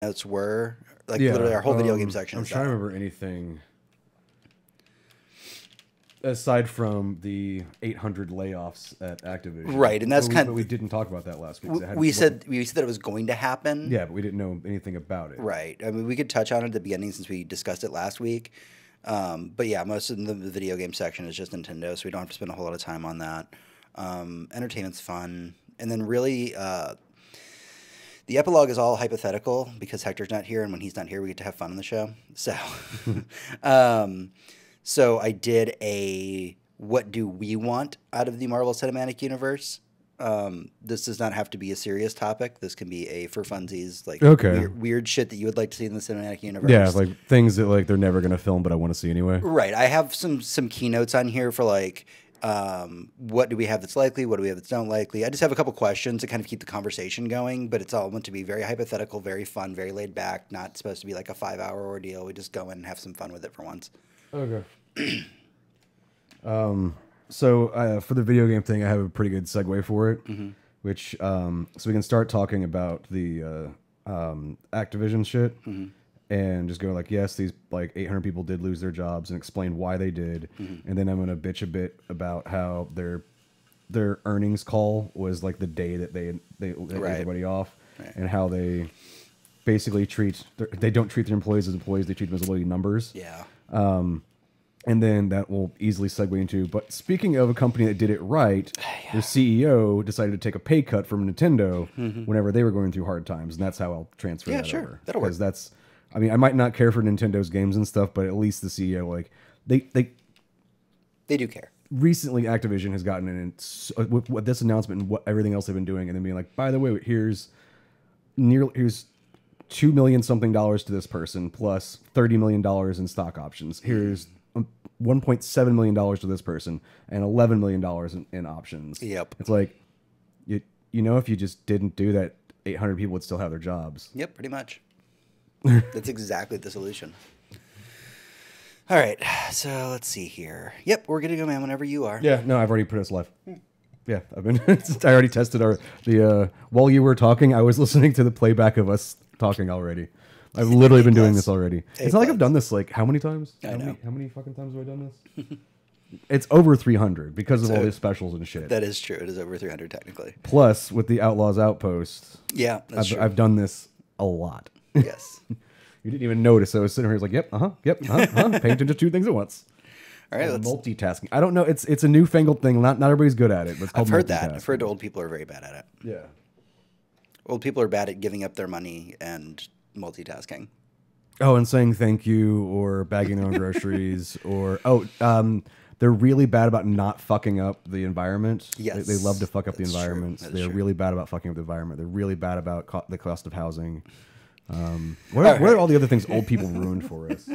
notes were. Like literally our whole video game section. I'm trying to remember anything aside from the 800 layoffs at Activision. Right, and that's but we didn't talk about that last week. We said that it was going to happen. Yeah, but we didn't know anything about it. Right. I mean, we could touch on it at the beginning since we discussed it last week. But yeah, most of the video game section is just Nintendo, so we don't have to spend a whole lot of time on that. Entertainment's fun, and then really. The epilogue is all hypothetical because Hector's not here, and when he's not here, we get to have fun on the show. So, so I did a what do we want out of the Marvel Cinematic Universe. This does not have to be a serious topic. This can be a for funsies, like weird shit that you would like to see in the cinematic universe. Yeah, like things that like they're never gonna film, but I want to see anyway. Right. I have some keynotes on here for like. What do we have that's likely? What do we have that's not likely? I just have a couple questions to kind of keep the conversation going, but it's all meant to be very hypothetical, very fun, very laid back, not supposed to be like a 5-hour ordeal. We just go in and have some fun with it for once. Okay. So for the video game thing, I have a pretty good segue for it, which, so we can start talking about the Activision shit. And just go like, yes, these like 800 people did lose their jobs, and explain why they did. And then I'm gonna bitch a bit about how their earnings call was like the day that they laid everybody off, and how they basically they don't treat their employees as employees, they treat them as employee numbers. Yeah. And then that will easily segue into. But speaking of a company that did it right, their CEO decided to take a pay cut from Nintendo whenever they were going through hard times, and that's how I'll transfer that over. That'll work. Because that's. I mean, I might not care for Nintendo's games and stuff, but at least the CEO, like, they do care. Recently, Activision has gotten in with this announcement and everything else they've been doing, and then being like, by the way, here's $2 million something to this person plus $30 million in stock options. Here's $1.7 million to this person and $11 million in options. Yep. It's like, you know, if you just didn't do that, 800 people would still have their jobs. Yep, pretty much. That's exactly the solution. All right, so let's see here. Yep, we're gonna go, man, whenever you are. Yeah, no, I've already put us live. Yeah, I've been. I already tested while you were talking, I was listening to the playback of us talking already. I've literally been doing this already. It's not like I've done this like how many times? I know. How many fucking times have I done this? It's over 300 because of all these specials and shit. That is true. It is over 300 technically. Plus, with the Outlaws Outpost, yeah, that's true. I've done this a lot. Yes. You didn't even notice. I was sitting here, I was like, yep, paying attention to two things at once. All right, multitasking. I don't know. It's a newfangled thing. Not everybody's good at it. But it's called I've heard that. I've heard old people are very bad at it. Yeah. Old people are bad at giving up their money and multitasking. Oh, and saying thank you or bagging their own groceries or they're really bad about not fucking up the environment. Yes, they love to fuck up the environment. They're really bad about fucking up the environment. They're really bad about the cost of housing. What are all the other things old people ruined for us?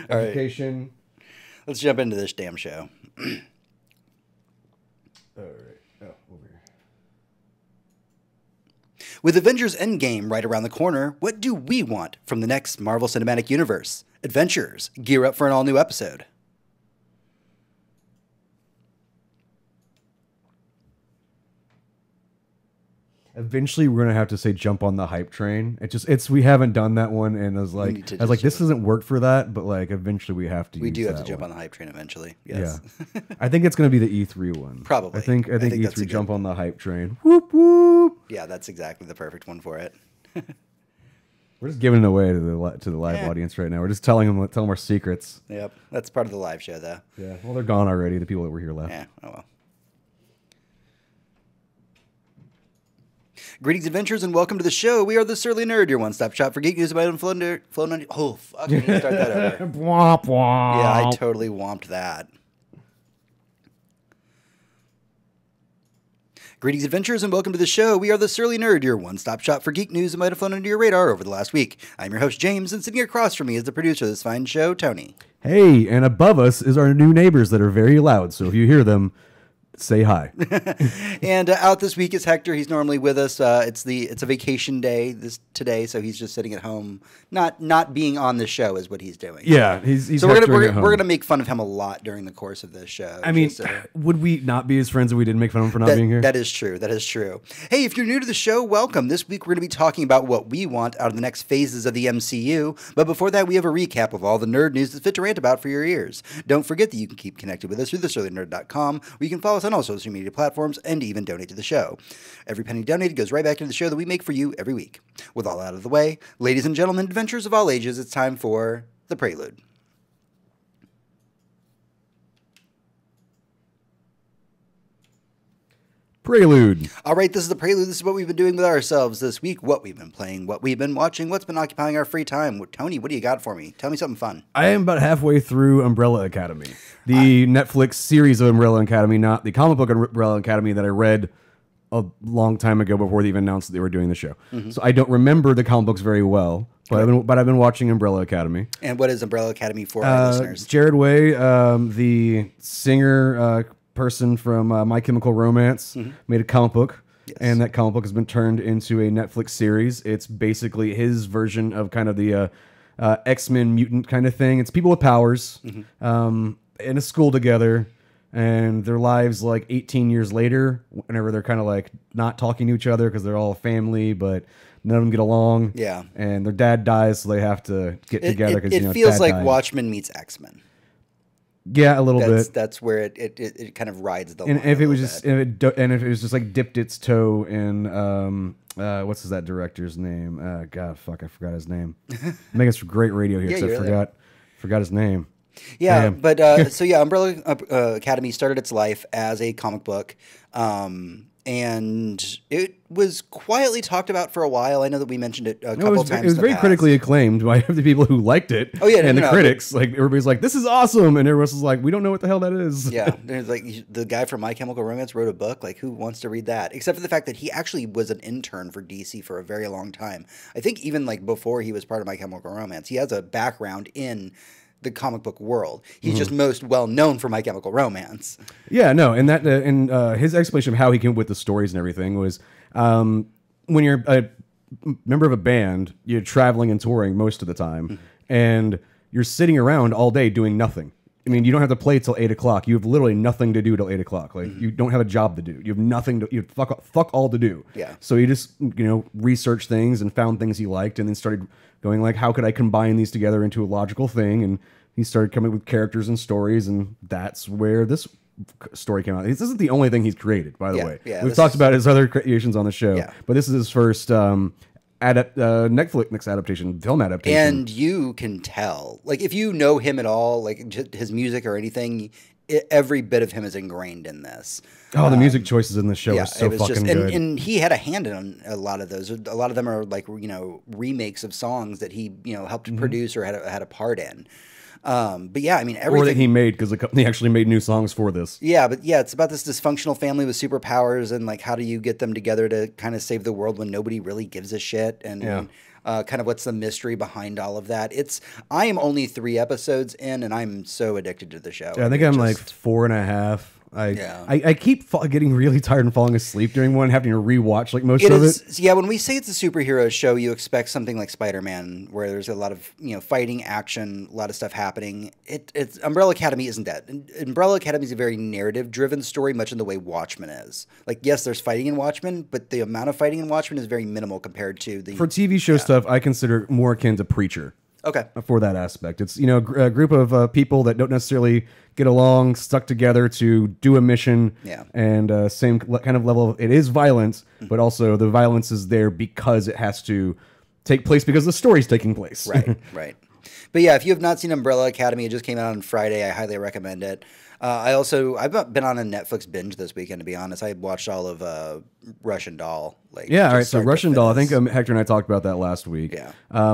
Education. Right. Let's jump into this damn show. All right. Oh, over here. With Avengers Endgame right around the corner, what do we want from the next Marvel Cinematic Universe? Adventurers, gear up for an all-new episode. Eventually, we're gonna have to say jump on the hype train. We haven't done that one, and I was like, this doesn't work for that, but like eventually we have to. We do have to jump on the hype train eventually. Yes. Yeah, I think it's gonna be the E3 one. Probably. I think E3 jump on the hype train. Whoop whoop. Yeah, that's exactly the perfect one for it. We're just giving it away to the live audience right now. We're just telling them our secrets. Yep, that's part of the live show, though. Yeah. Well, they're gone already. The people that were here left. Yeah. Oh well. Greetings, adventurers, and welcome to the show. We are the Surly Nerd, your one-stop shop for geek news about influencer. Oh, fuck! I need to start that over. Womp womp. Yeah, I totally womped that. Greetings, adventurers, and welcome to the show. We are the Surly Nerd, your one-stop shop for geek news that might have flown under your radar over the last week. I'm your host, James, and sitting across from me is the producer of this fine show, Tony. Hey, and above us is our new neighbors that are very loud. So if you hear them, say hi. And out this week is Hector. He's normally with us. It's a vacation day today, so he's just sitting at home, not being on the show is what he's doing. Yeah, he's so we're gonna make fun of him a lot during the course of this show. I mean, would we not be his friends if we didn't make fun of him for not being here? That is true. That is true. Hey, if you're new to the show, welcome. This week we're going to be talking about what we want out of the next phases of the MCU. But before that, we have a recap of all the nerd news that's fit to rant about for your ears. Don't forget that you can keep connected with us through thesurlynerd.com, where you can follow us on all social media platforms and even donate to the show. Every penny donated goes right back into the show that we make for you every week. With all out of the way, ladies and gentlemen, adventurers of all ages, it's time for The Prelude. Prelude. All right, this is The Prelude. This is what we've been doing with ourselves this week, what we've been playing, what we've been watching, what's been occupying our free time. Tony, what do you got for me? Tell me something fun. I am about halfway through Umbrella Academy, the Netflix series of Umbrella Academy, not the comic book Umbrella Academy that I read a long time ago before they even announced that they were doing the show. Mm-hmm. So I don't remember the comic books very well, but I've been watching Umbrella Academy. And what is Umbrella Academy for our listeners? Jared Way, the singer person from My Chemical Romance, made a comic book. Yes. And that comic book has been turned into a Netflix series. It's basically his version of kind of the X-Men mutant kind of thing. It's people with powers in a school together, and their lives like 18 years later, whenever they're kind of like not talking to each other because they're all a family, but none of them get along. Yeah. And their dad dies, so they have to get together. It feels like Watchmen meets X-Men. Yeah, a little bit. That's where it kind of rides the line. And if it was just like dipped its toe in what's that director's name? God, fuck, I forgot his name. Making some great radio here because I forgot his name. Yeah, but so yeah, Umbrella Academy started its life as a comic book. And it was quietly talked about for a while. I know that we mentioned it a couple times. It was very critically acclaimed by the people who liked it. Oh yeah, and the critics, like everybody's like, "This is awesome," and everyone else is like, "We don't know what the hell that is." Yeah, there's like the guy from My Chemical Romance wrote a book. Like, who wants to read that? Except for the fact that he actually was an intern for DC for a very long time. I think even like before he was part of My Chemical Romance, he has a background in the comic book world. He's just most well known for My Chemical Romance. Yeah, no, and that his explanation of how he came up with the stories and everything was when you're a member of a band, you're traveling and touring most of the time, and you're sitting around all day doing nothing. I mean, you don't have to play till 8 o'clock. You have literally nothing to do till 8 o'clock. Like you don't have a job to do. You have nothing to. You have fuck all to do. Yeah. So you just researched things and found things he liked, and then started going like, how could I combine these together into a logical thing? And he started coming up with characters and stories, and that's where this story came out. This isn't the only thing he's created, by the way. Yeah, we've talked about his other creations on the show, but this is his first Netflix adaptation, film adaptation. And you can tell, like, if you know him at all, like just his music or anything, every bit of him is ingrained in this. Oh, the music choices in the show are so fucking good. And he had a hand in a lot of those. A lot of them are like remakes of songs that he helped produce or had a part in. But yeah, I mean, everything. Or that he made, because the company actually made new songs for this. Yeah, but yeah, it's about this dysfunctional family with superpowers, and like, how do you get them together to kind of save the world when nobody really gives a shit? And kind of what's the mystery behind all of that? I am only 3 episodes in, and I'm so addicted to the show. Yeah, I think I'm like 4.5. I keep getting really tired and falling asleep during one, having to rewatch like most of it. Yeah, when we say it's a superhero show, you expect something like Spider-Man, where there's a lot of fighting, action, a lot of stuff happening. It's Umbrella Academy isn't that. Umbrella Academy is a very narrative-driven story, much in the way Watchmen is. Like, yes, there's fighting in Watchmen, but the amount of fighting in Watchmen is very minimal compared to the for TV show stuff. I consider more akin to Preacher. Okay. For that aspect, it's a group of people that don't necessarily get along, stuck together to do a mission. Yeah. And same kind of level. It is violence, but also the violence is there because it has to take place because the story's taking place. Right. Right. But yeah, if you have not seen Umbrella Academy, it just came out on Friday. I highly recommend it. I've been on a Netflix binge this weekend, to be honest. I watched all of Russian Doll. Yeah, all right. So Russian Doll, I think Hector and I talked about that last week. Yeah.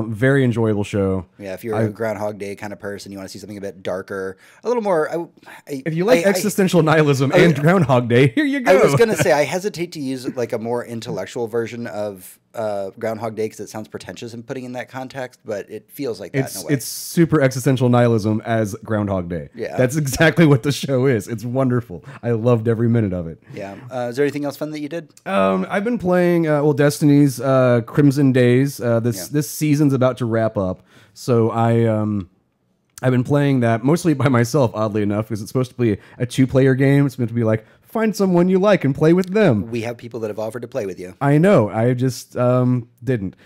Very enjoyable show. Yeah, if you're a Groundhog Day kind of person, you want to see something a bit darker, a little more. If you like existential nihilism and Groundhog Day, here you go. I was going to say, I hesitate to use like a more intellectual version of Groundhog Day because it sounds pretentious in putting in that context, but it feels like that in a way. It's super existential nihilism as Groundhog Day. Yeah. That's exactly what the show is. It's wonderful. I loved every minute of it. Yeah. Is there anything else fun that you did? I've been playing Destiny's Crimson Days. This season's about to wrap up, so I've been playing that mostly by myself, oddly enough, because it's supposed to be a 2-player game. It's meant to be like, find someone you like and play with them. We have people that have offered to play with you. I know. I just didn't.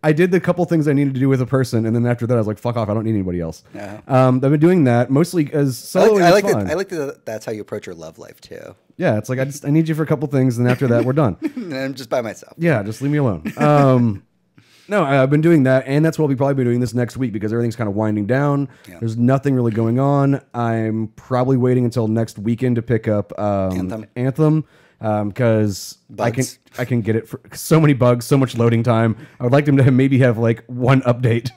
I did the couple things I needed to do with a person, and then after that, I was like, fuck off. I don't need anybody else. Yeah. I've been doing that mostly as solo. I like that that's how you approach your love life, too. Yeah, it's like, I need you for a couple things, and after that, we're done. And I'm just by myself. Yeah, just leave me alone. No, I've been doing that, and that's what we'll probably be doing this next week because everything's kind of winding down. Yeah. There's nothing really going on. I'm probably waiting until next weekend to pick up Anthem because I can get it for so many bugs, so much loading time. I would like them to maybe have like one update,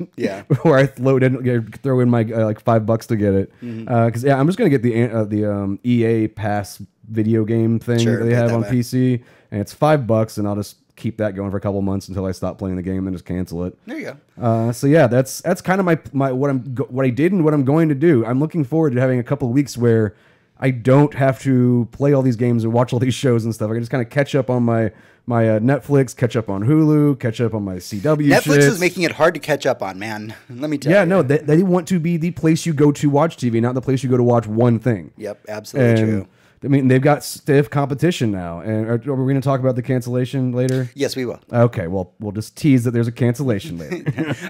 before I throw in my like $5 to get it. Because I'm just gonna get the EA Pass video game thing that they have on PC, and it's $5, and I'll just keep that going for a couple months until I stop playing the game, then just cancel it. There you go. So yeah, that's kind of my what I did and what I'm going to do. I'm looking forward to having a couple of weeks where I don't have to play all these games and watch all these shows and stuff. I can just kind of catch up on my Netflix, catch up on Hulu, catch up on my CW. Netflix is making it hard to catch up on, man. Let me tell you. Yeah, no, they want to be the place you go to watch TV, not the place you go to watch one thing. Yep, absolutely true. I mean, they've got stiff competition now. And are we going to talk about the cancellation later? Yes, we will. Okay, well, we'll just tease that there's a cancellation later.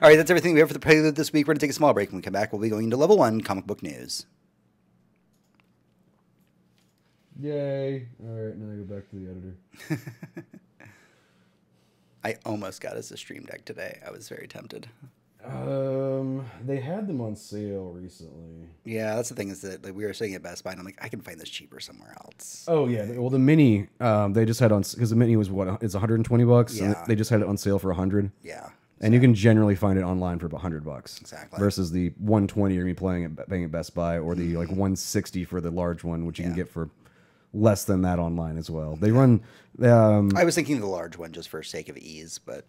All right, that's everything we have for the prelude this week. We're going to take a small break. When we come back, we'll be going into level 1 comic book news. Yay. All right, now I go back to the editor. I almost got us a Stream Deck today. I was very tempted. They had them on sale recently. Yeah, that's the thing is that like, we were sitting at Best Buy and I'm like, I can find this cheaper somewhere else. Oh yeah, well the Mini, they just had on because the Mini was what it's $120. Yeah. And they just had it on sale for $100. Yeah, and you can generally find it online for about $100. Exactly. versus Versus the $120 you're gonna be paying at Best Buy, or the like $160 for the large one, which you can get for less than that online as well. They run. I was thinking the large one just for sake of ease, but.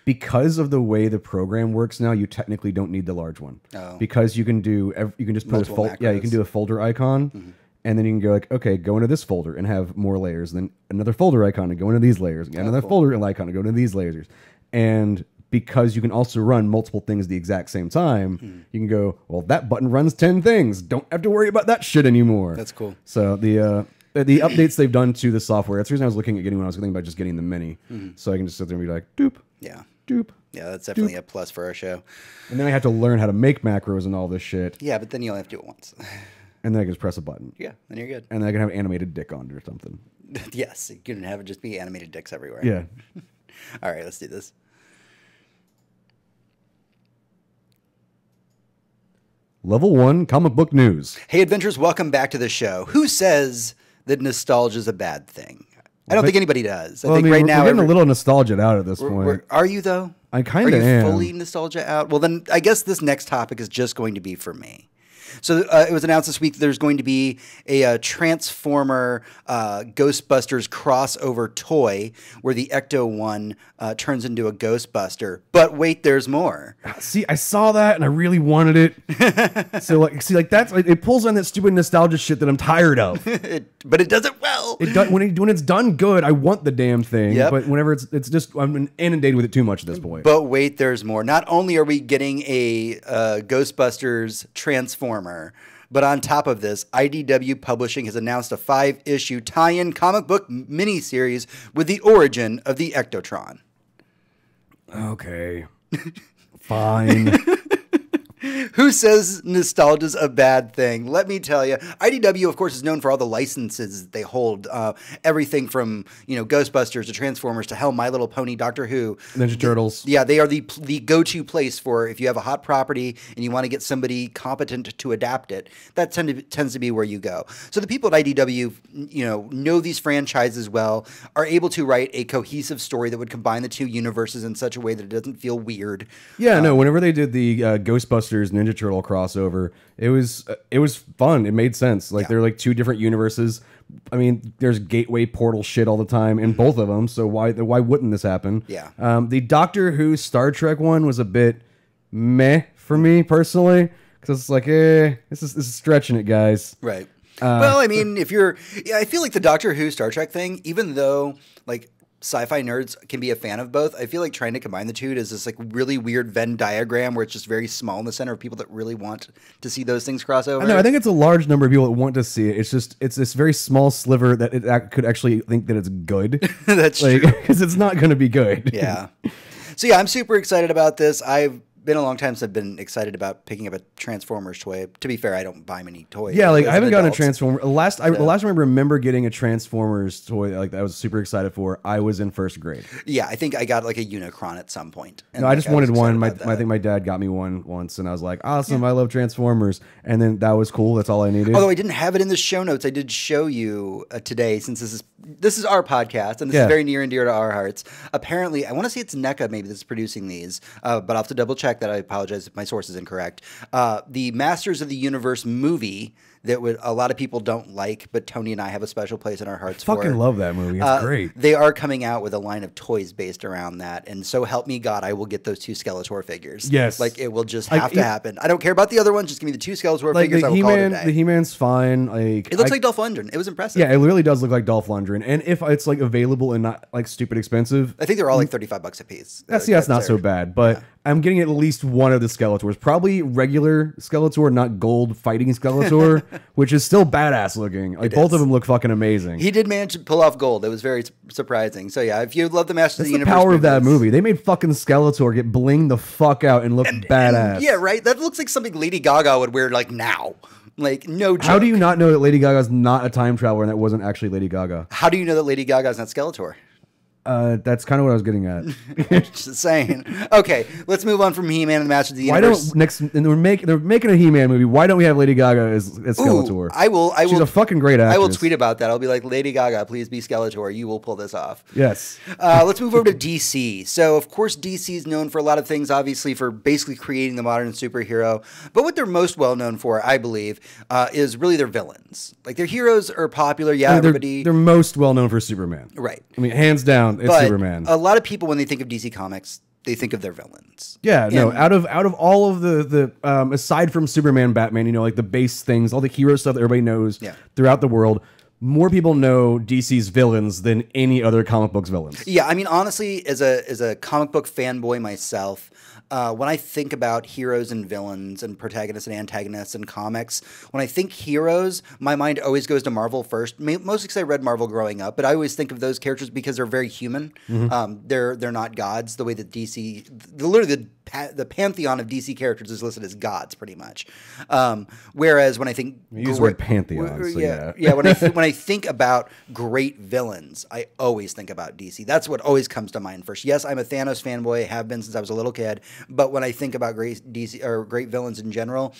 Because of the way the program works now, you technically don't need the large one. Oh. Because you can just put you can do a folder icon, and then you can go like, okay, go into this folder and have more layers, and then another folder icon and go into these layers, and another folder icon and go into these layers, and because you can also run multiple things at the exact same time, you can go, well, that button runs 10 things. Don't have to worry about that shit anymore. That's cool. So the updates they've done to the software. That's the reason I was looking at getting when I was thinking about just getting the Mini, so I can just sit there and be like, doop. Yeah. Doop. Yeah, that's definitely a plus for our show. And then I have to learn how to make macros and all this shit. Yeah, but then you only have to do it once. And then I can just press a button. Yeah, then you're good. And then I can have animated dick on it or something. Yes, you can have it just be animated dicks everywhere. Yeah. All right, let's do this. Level 1 comic book news. Hey, adventurers, welcome back to the show. Who says that nostalgia is a bad thing? I don't think anybody does. I think right now we're getting a little nostalgia out at this point. Are you though? I kind of am. Are you fully nostalgia out? Well, then I guess this next topic is just going to be for me. So it was announced this week that there's going to be a Transformer Ghostbusters crossover toy where the Ecto-1 turns into a Ghostbuster. But wait, there's more. See, I saw that and I really wanted it. So that's it pulls on that stupid nostalgia shit that I'm tired of. But it does it well. It does, when it's done good, I want the damn thing. Yep. But whenever it's just I'm inundated with it too much at this point. But wait, there's more. Not only are we getting a Ghostbusters Transformer, but on top of this, IDW Publishing has announced a 5-issue tie-in comic book miniseries with the origin of the Ectotron. Okay. Fine. Who says nostalgia's a bad thing? Let me tell you. IDW, of course, is known for all the licenses they hold. Everything from Ghostbusters to Transformers to hell, My Little Pony, Doctor Who, Ninja Turtles. Yeah, they are the go-to place for if you have a hot property and you want to get somebody competent to adapt it. That tends to be where you go. So the people at IDW, know these franchises well, are able to write a cohesive story that would combine the two universes in such a way that it doesn't feel weird. Yeah, no. Whenever they did the Ghostbusters Ninja Turtle crossover, it was fun. It made sense. Like they're like two different universes, I mean, there's gateway portal shit all the time in both of them. So why wouldn't this happen? Yeah. The Doctor Who Star Trek one was a bit meh for me personally, because it's like, this is stretching it, guys. Right. Well, I mean, I feel like the Doctor Who Star Trek thing, even though like sci-fi nerds can be a fan of both, I feel like trying to combine the two is this like really weird Venn diagram where it's just very small in the center of people that really want to see those things cross over. I know. I think it's a large number of people that want to see it. It's this very small sliver that it could actually think that it's good. That's true. Because it's not going to be good. Yeah. So yeah, I'm super excited about this. I've been a long time since I've been excited about picking up a Transformers toy. To be fair, I don't buy many toys. Yeah, like I haven't gotten a Transformers. The last time I remember getting a Transformers toy like that I was super excited for, I was in first grade. Yeah, I think I got like a Unicron at some point. No, I just wanted one. I think my dad got me one once, and I was like, awesome, I love Transformers. And then that was cool. That's all I needed. Although I didn't have it in the show notes, I did show you today, since this is our podcast, and this is very near and dear to our hearts. Apparently, I want to say it's NECA maybe that's producing these, but I'll have to double check that. I apologize if my source is incorrect. The Masters of the Universe movie that a lot of people don't like, but Tony and I have a special place in our hearts for. I fucking love that movie. It's great. They are coming out with a line of toys based around that, and so help me God, I will get those 2 Skeletor figures. Yes. Like, it will just have to happen. I don't care about the other ones, just give me the 2 Skeletor figures, I will call it a day. The He-Man's fine. Like, it looks like Dolph Lundgren. It was impressive. Yeah, it really does look like Dolph Lundgren. And if it's like available and not like stupid expensive, I think they're all like $35 a piece. That's not so bad, but I'm getting at least one of the Skeletors. Probably regular Skeletor, not gold fighting Skeletor, which is still badass looking. Like both of them look fucking amazing. He did manage to pull off gold. It was very surprising. So yeah, if you love the Masters of the Universe, the power of that movie. They made fucking Skeletor get bling the fuck out and look badass. And, yeah, right. That looks like something Lady Gaga would wear like now. Like, no joke. How do you not know that Lady Gaga's not a time traveler and that wasn't actually Lady Gaga? How do you know that Lady Gaga's not Skeletor? That's kind of what I was getting at. Just saying. Okay, let's move on from He-Man and the Masters of the Universe. They're making a He-Man movie. Why don't we have Lady Gaga as Skeletor? She's a fucking great actress. I will tweet about that. I'll be like, Lady Gaga, please be Skeletor. You will pull this off. Yes. Let's move over to DC. So, of course, DC is known for a lot of things, obviously, for basically creating the modern superhero. But what they're most well known for, I believe, is really their villains. Like, their heroes are popular. Yeah, everybody. They're most well known for Superman. Right. I mean, hands down. It's Superman. A lot of people, when they think of DC Comics, they think of their villains. Yeah, no. Out of all of the aside from Superman, Batman, you know, like the base things, all the hero stuff that everybody knows throughout the world, more people know DC's villains than any other comic book's villains. Yeah, I mean, honestly, as a comic book fanboy myself, when I think about heroes and villains and protagonists and antagonists in comics, when I think heroes, my mind always goes to Marvel first. Mostly because I read Marvel growing up, but I always think of those characters because they're very human. Mm-hmm. They're not gods the way that DC, literally the pantheon of DC characters is listed as gods, pretty much. Whereas when I think use the word pantheon, so yeah, when I think about great villains, I always think about DC. That's what always comes to mind first. Yes, I'm a Thanos fanboy, have been since I was a little kid. But when I think about great DC or great villains in general,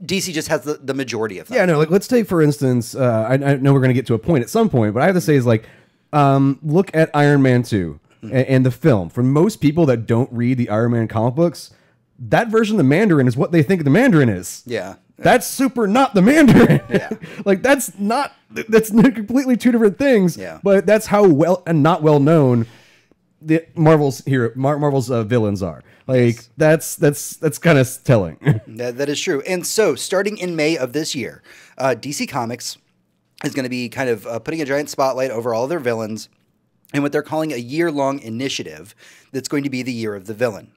DC just has the majority of them. Yeah, no. Like, let's take for instance. I know we're going to get to a point at some point, but I have to say is like, look at Iron Man 2 and the film. For most people that don't read the Iron Man comic books, that version of the Mandarin is what they think the Mandarin is. Yeah. That's super not the Mandarin. Yeah. Like that's completely two different things. Yeah. But that's how well and not well known the Marvel's villains are. Like that's kind of telling. That is true. And so, starting in May of this year, DC Comics is going to be kind of putting a giant spotlight over all of their villains and what they're calling a year-long initiative that's going to be the Year of the Villain.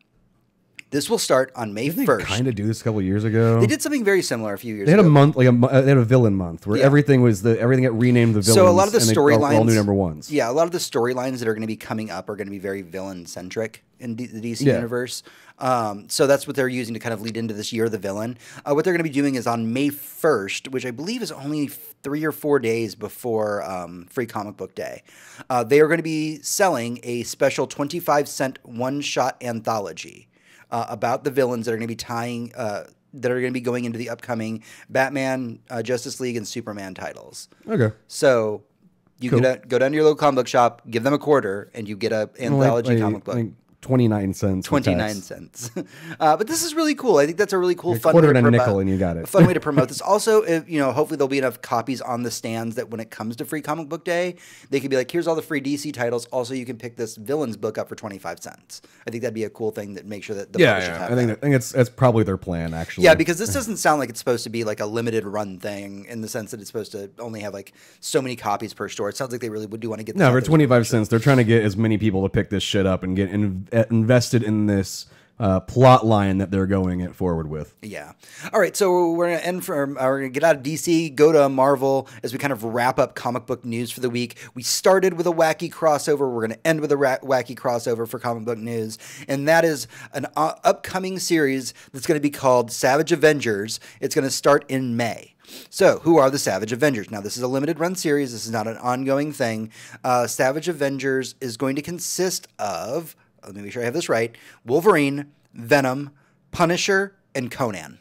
This will start on May 1st. They kind of do this a couple of years ago. They did something very similar a few years ago. They had a month, they had a villain month where everything got renamed the villains. So a lot of the storylines, all new number ones. Yeah, a lot of the storylines that are going to be coming up are going to be very villain centric in the DC universe. So that's what they're using to kind of lead into this Year of the Villain. What they're going to be doing is on May 1st, which I believe is only 3 or 4 days before Free Comic Book Day. They are going to be selling a special 25-cent one-shot anthology about the villains that are going to be that are going to be going into the upcoming Batman, Justice League, and Superman titles. Okay. So you go down to your local comic book shop, give them a quarter, and you get an anthology comic book. 29 cents. 29 cents. But this is really cool. I think that's a really cool, fun quarter way to and a nickel, and you got it. Fun way to promote this. Also, hopefully there'll be enough copies on the stands that when it comes to Free Comic Book Day, they could be like, here's all the free DC titles. Also, you can pick this Villains book up for 25 cents. I think that'd be a cool thing that makes sure that the publishers have I think that's probably their plan, actually. Yeah, because this doesn't sound like it's supposed to be like a limited run thing in the sense that it's supposed to only have like so many copies per store. It sounds like they really would do want to get this. No, for 25 cents, they're trying to get as many people to pick this shit up and get invested in this plot line that they're going it forward with. Yeah. All right, so we're gonna we're gonna get out of DC, go to Marvel as we kind of wrap up comic book news for the week. We started with a wacky crossover. We're gonna end with a wacky crossover for comic book news, and that is an upcoming series that's going to be called Savage Avengers. It's going to start in May. So, who are the Savage Avengers? Now, this is a limited run series. This is not an ongoing thing. Savage Avengers is going to consist of, let me make sure I have this right, Wolverine, Venom, Punisher, and Conan.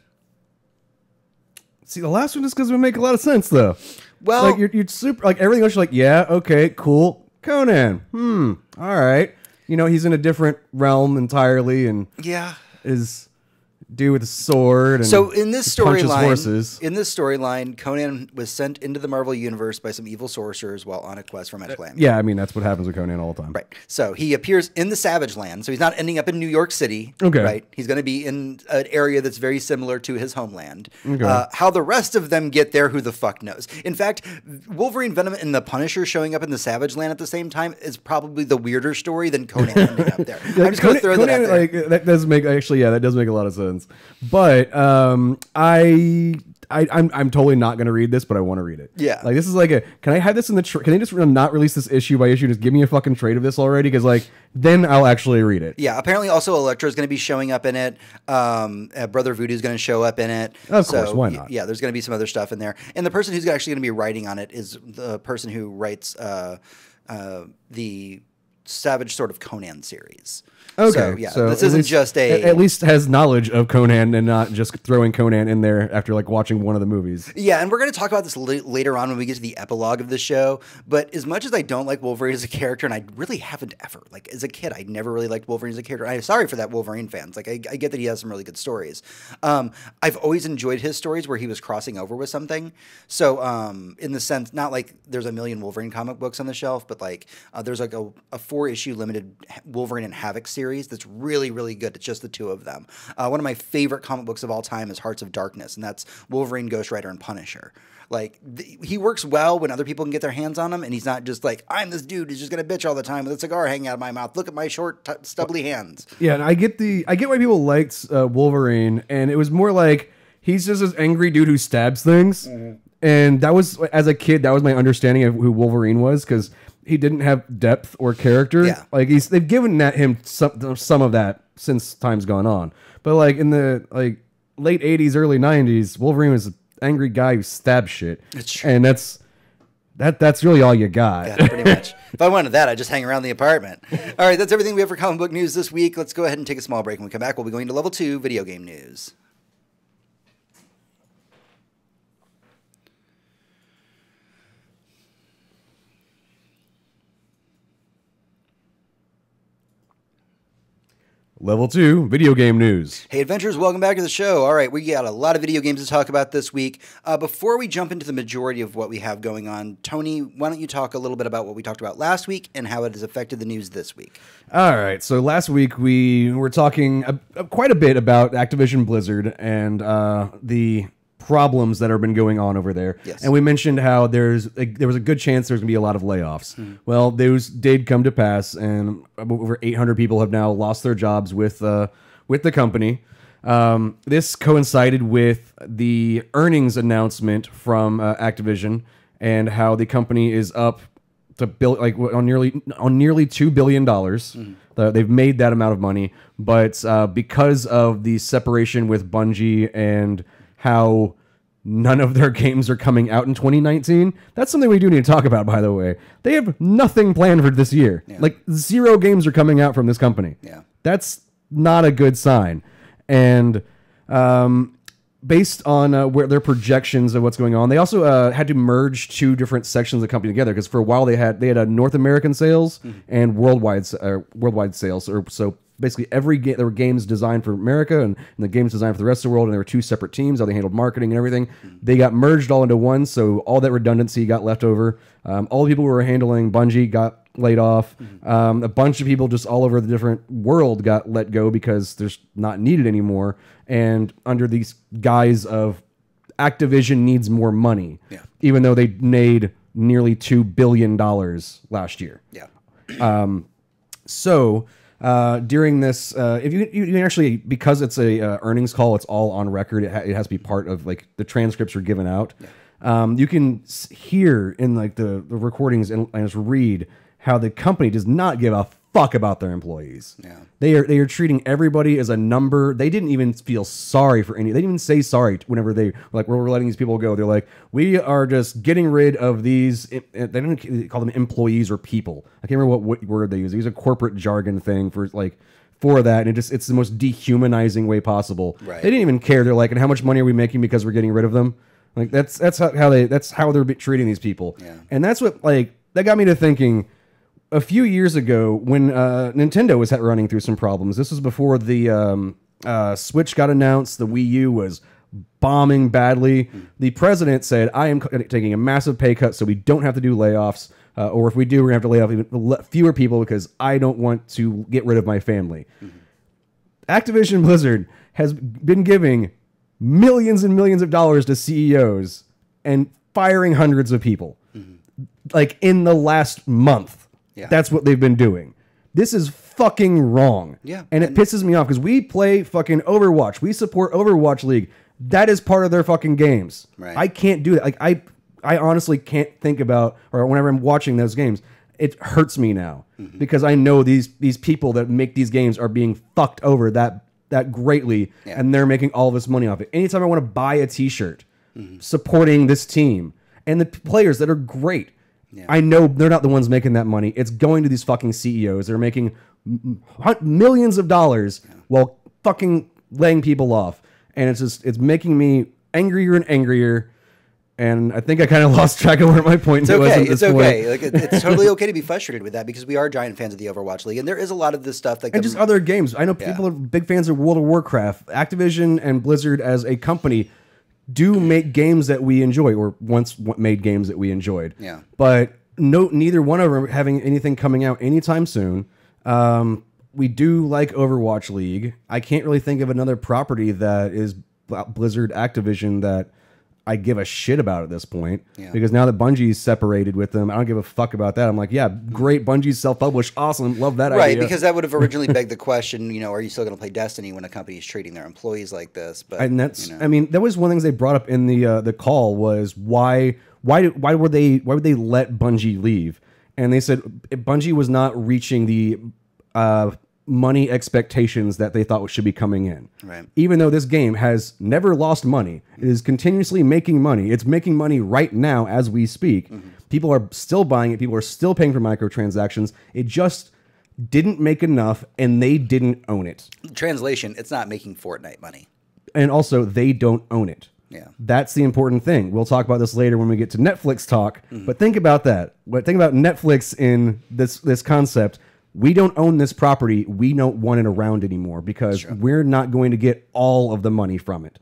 See, the last one just doesn't make a lot of sense, though. Well, like you're super, like everything else, you're like, yeah, okay, cool. Conan, all right. He's in a different realm entirely, and yeah, is dude with a sword and so in this storyline, Conan was sent into the Marvel universe by some evil sorcerers while on a quest for magic land. Yeah, I mean that's what happens with Conan all the time. Right. So he appears in the Savage Land. So he's not ending up in New York City. Okay. Right. He's going to be in an area that's very similar to his homeland. Okay. How the rest of them get there, who the fuck knows? In fact, Wolverine, Venom, and the Punisher showing up in the Savage Land at the same time is probably the weirder story than Conan ending up there. I'm just going to throw that out there. Like, that does make that does make a lot of sense. But I'm totally not going to read this, but I want to read it. Yeah. Like this is like can I have this in the can they just not release this issue by issue? Just give me a fucking trade of this already, because like then I'll actually read it. Yeah. Apparently, also Elektra is going to be showing up in it. Brother Voodoo is going to show up in it. Of course, why not? Yeah, there's going to be some other stuff in there, and the person who's actually going to be writing on it is the person who writes the Savage Sword of Conan series. Okay, so this isn't just at least has knowledge of Conan and not just throwing Conan in there after like watching one of the movies. Yeah, and we're going to talk about this later on when we get to the epilogue of the show. But as much as I don't like Wolverine as a character, and I really haven't ever, like as a kid, I never really liked Wolverine as a character. I'm sorry for that, Wolverine fans. Like I get that he has some really good stories. I've always enjoyed his stories where he was crossing over with something. So in the sense, not like there's a million Wolverine comic books on the shelf, but like there's like a 4-issue limited Wolverine and Havoc series that's really, really good. It's just the two of them. One of my favorite comic books of all time is Hearts of Darkness, and that's Wolverine, Ghost Rider, and Punisher. Like, he works well when other people can get their hands on him, and he's not just like, I'm this dude who's just going to bitch all the time with a cigar hanging out of my mouth. Look at my short, stubbly hands. Yeah, and I get why people liked Wolverine, and it was more like he's just this angry dude who stabs things. Mm-hmm. And that was, as a kid, that was my understanding of who Wolverine was, because he didn't have depth or character. Yeah. Like they've given him some of that since time's gone on. But like in the late 80s, early 90s, Wolverine was an angry guy who stabbed shit. That's true. And that's really all you got. Yeah, pretty much. If I wanted that, I'd just hang around the apartment. All right, that's everything we have for comic book news this week. Let's go ahead and take a small break. When we come back, we'll be going to level 2 video game news. Level 2, video game news. Hey, adventurers, welcome back to the show. All right, we got a lot of video games to talk about this week. Before we jump into the majority of what we have going on, Tony, why don't you talk a little bit about what we talked about last week and how it has affected the news this week? All right, so last week we were talking quite a bit about Activision Blizzard and the problems that have been going on over there. Yes. And we mentioned how there was a good chance there's going to be a lot of layoffs. Well, those did come to pass, and over 800 people have now lost their jobs with the company. This coincided with the earnings announcement from Activision and how the company is up to on nearly $2 billion. They've made that amount of money, but because of the separation with Bungie and how none of their games are coming out in 2019. That's something we do need to talk about, by the way. They have nothing planned for this year. Yeah. Like, 0 games are coming out from this company. Yeah. That's not a good sign. And based on where their projections of what's going on, they also had to merge 2 different sections of the company together, because for a while they had a North American sales and worldwide sales, or so basically every game. There were games designed for America and the games designed for the rest of the world, and there were two separate teams. How they handled marketing and everything. They got merged all into one, so all that redundancy got left over. All the people who were handling Bungie got laid off. A bunch of people just all over the different world got let go because they're not needed anymore. And under these guise of Activision needs more money, even though they made nearly $2 billion last year. So during this, if you can actually, because it's a earnings call, it's all on record. It has to be part of like the transcripts are given out. You can hear in like the recordings and just read how the company does not give a fuck about their employees. They are treating everybody as a number. They didn't even feel sorry for any. They didn't even say sorry whenever they were like, we're letting these people go. They're like, we are just getting rid of these. They didn't call them employees or people. I can't remember what word they use. They use a corporate jargon thing for that, and it's the most dehumanizing way possible. They didn't even care. They're like, and how much money are we making because we're getting rid of them? Like that's how they're treating these people. And that's what that got me to thinking. A few years ago, when Nintendo was running through some problems, this was before the Switch got announced, the Wii U was bombing badly. The president said, I am taking a massive pay cut so we don't have to do layoffs, or if we do, we're going to have to lay off even fewer people because I don't want to get rid of my family. Activision Blizzard has been giving millions and millions of dollars to CEOs and firing hundreds of people. Like in the last month. That's what they've been doing. This is fucking wrong. And it pisses me off because we play fucking Overwatch. We support Overwatch League. That is part of their fucking games. I can't do that. Like I honestly can't think about, or whenever I'm watching those games, it hurts me now because I know these people that make these games are being fucked over that greatly, and they're making all this money off it. Anytime I want to buy a t-shirt supporting this team and the players that are great, I know they're not the ones making that money. It's going to these fucking CEOs. They're making millions of dollars while fucking laying people off. And it's making me angrier and angrier. And I think I kind of lost track of where my point was at this point. Like it's totally okay to be frustrated with that because we are giant fans of the Overwatch League, and there is a lot of this stuff and just other games. I know people are big fans of World of Warcraft. Activision and Blizzard as a company do make games that we enjoy, or once made games that we enjoyed. But neither one of them having anything coming out anytime soon. We do like Overwatch League. I can't really think of another property that is Blizzard Activision that I give a shit about at this point. Because now that Bungie's separated with them, I don't give a fuck about that. I'm like, yeah, great, Bungie's self-published, awesome, love that idea. Right, because that would have originally begged the question, are you still going to play Destiny when a company is treating their employees like this? But and that's, I mean, that was one of the things they brought up in the call was why would they let Bungie leave? And they said Bungie was not reaching the money expectations that they thought should be coming in. Even though this game has never lost money, it is continuously making money. It's making money right now as we speak. People are still buying it. People are still paying for microtransactions. It just didn't make enough, and they didn't own it. Translation, it's not making Fortnite money. And also, they don't own it. That's the important thing. We'll talk about this later when we get to Netflix talk, but think about that. Think about Netflix in this concept. We don't own this property. We don't want it around anymore because we're not going to get all of the money from it.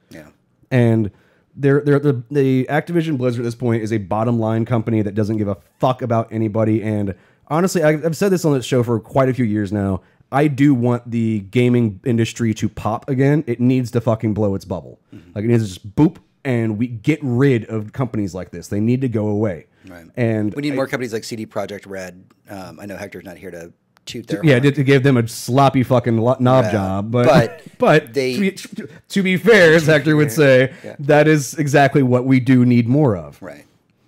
And the Activision Blizzard at this point is a bottom line company that doesn't give a fuck about anybody. And honestly, I've said this on this show for quite a few years now. I do want the gaming industry to pop again. It needs to fucking blow its bubble. Like it needs to just boop, and we get rid of companies like this. They need to go away. And we need more companies like CD Projekt Red. I know Hector's not here to toot their horn. To give them a sloppy fucking knob job, but they, to be fair, as Hector would say, that is exactly what we do need more of.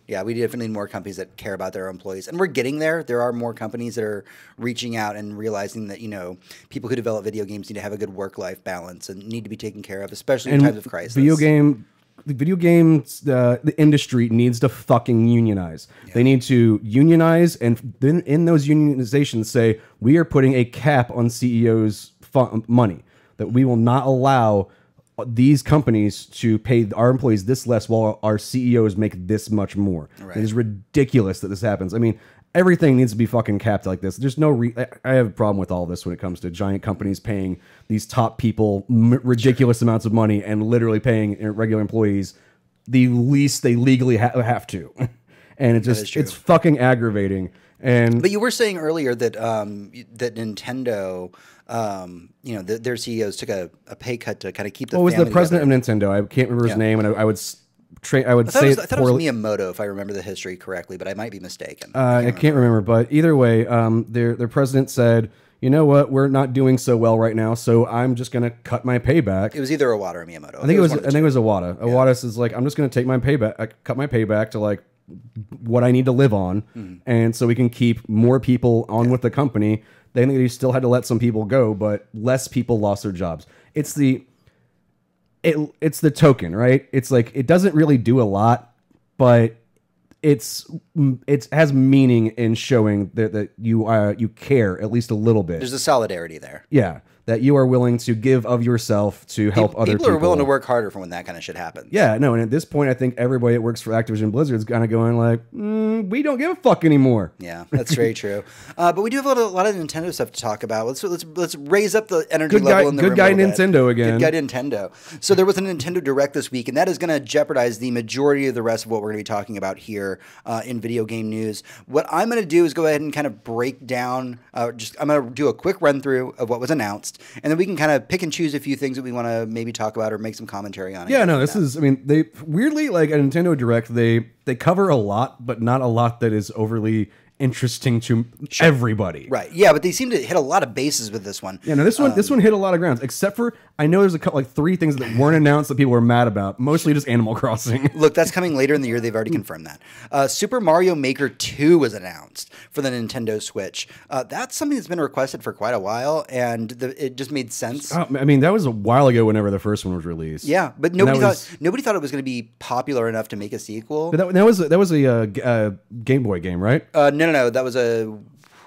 Yeah, we definitely need more companies that care about their employees, and we're getting there. There are more companies that are reaching out and realizing that people who develop video games need to have a good work-life balance and need to be taken care of, especially in times of crisis. The video games, the industry needs to fucking unionize. They need to unionize, and then in those unionizations say, we are putting a cap on CEOs' money, that we will not allow these companies to pay our employees this less while our CEOs make this much more. It is ridiculous that this happens. I mean, everything needs to be fucking capped like this. There's no I have a problem with all this when it comes to giant companies paying these top people ridiculous amounts of money and literally paying regular employees the least they legally have to. And it's fucking aggravating. But you were saying earlier that that Nintendo, their CEOs took a pay cut to kind of keep the. What was the president of Nintendo? I can't remember his name, and I would say it. I thought it was Miyamoto, if I remember the history correctly, but I might be mistaken. I can't remember, but either way, their president said, "You know what? We're not doing so well right now, so I'm just going to cut my payback." It was either Iwata or Miyamoto. I think it was Iwata. Iwata says like, "I'm just going to take my payback, cut my payback to like what I need to live on, and so we can keep more people on with the company." They think he still had to let some people go, but less people lost their jobs. It's the token, right? It's like it doesn't really do a lot, but it has meaning in showing that you care at least a little bit. There's a solidarity there. Yeah, that you are willing to give of yourself to help other people. People are willing to work harder for when that kind of shit happens. Yeah, no, and at this point, I think everybody that works for Activision Blizzard is kind of going like, we don't give a fuck anymore. Yeah, that's very true. But we do have a lot of Nintendo stuff to talk about. Let's raise up the energy level in the room. Good guy Nintendo again. Good guy Nintendo. So there was a Nintendo Direct this week, and that is going to jeopardize the majority of the rest of what we're going to be talking about here in video game news. What I'm going to do is go ahead and kind of break down. I'm going to do a quick run through of what was announced. And then we can kind of pick and choose a few things that we want to maybe talk about or make some commentary on. Yeah, no, this is, I mean, they weirdly, like a Nintendo Direct, they cover a lot, but not a lot that is overly interesting to everybody. Right. Yeah, but they seem to hit a lot of bases with this one. Yeah, no, this one hit a lot of grounds, except for I know there's a couple, like 3 things that weren't announced that people were mad about, mostly just Animal Crossing. Look, that's coming later in the year. They've already confirmed that. Super Mario Maker 2 was announced for the Nintendo Switch. That's something that's been requested for quite a while, and it just made sense. I mean, that was a while ago whenever the first one was rreleased. Yeah, but nobody thought it was going to be popular enough to make a sequel. But that was a Game Boy game, right? No. That was a...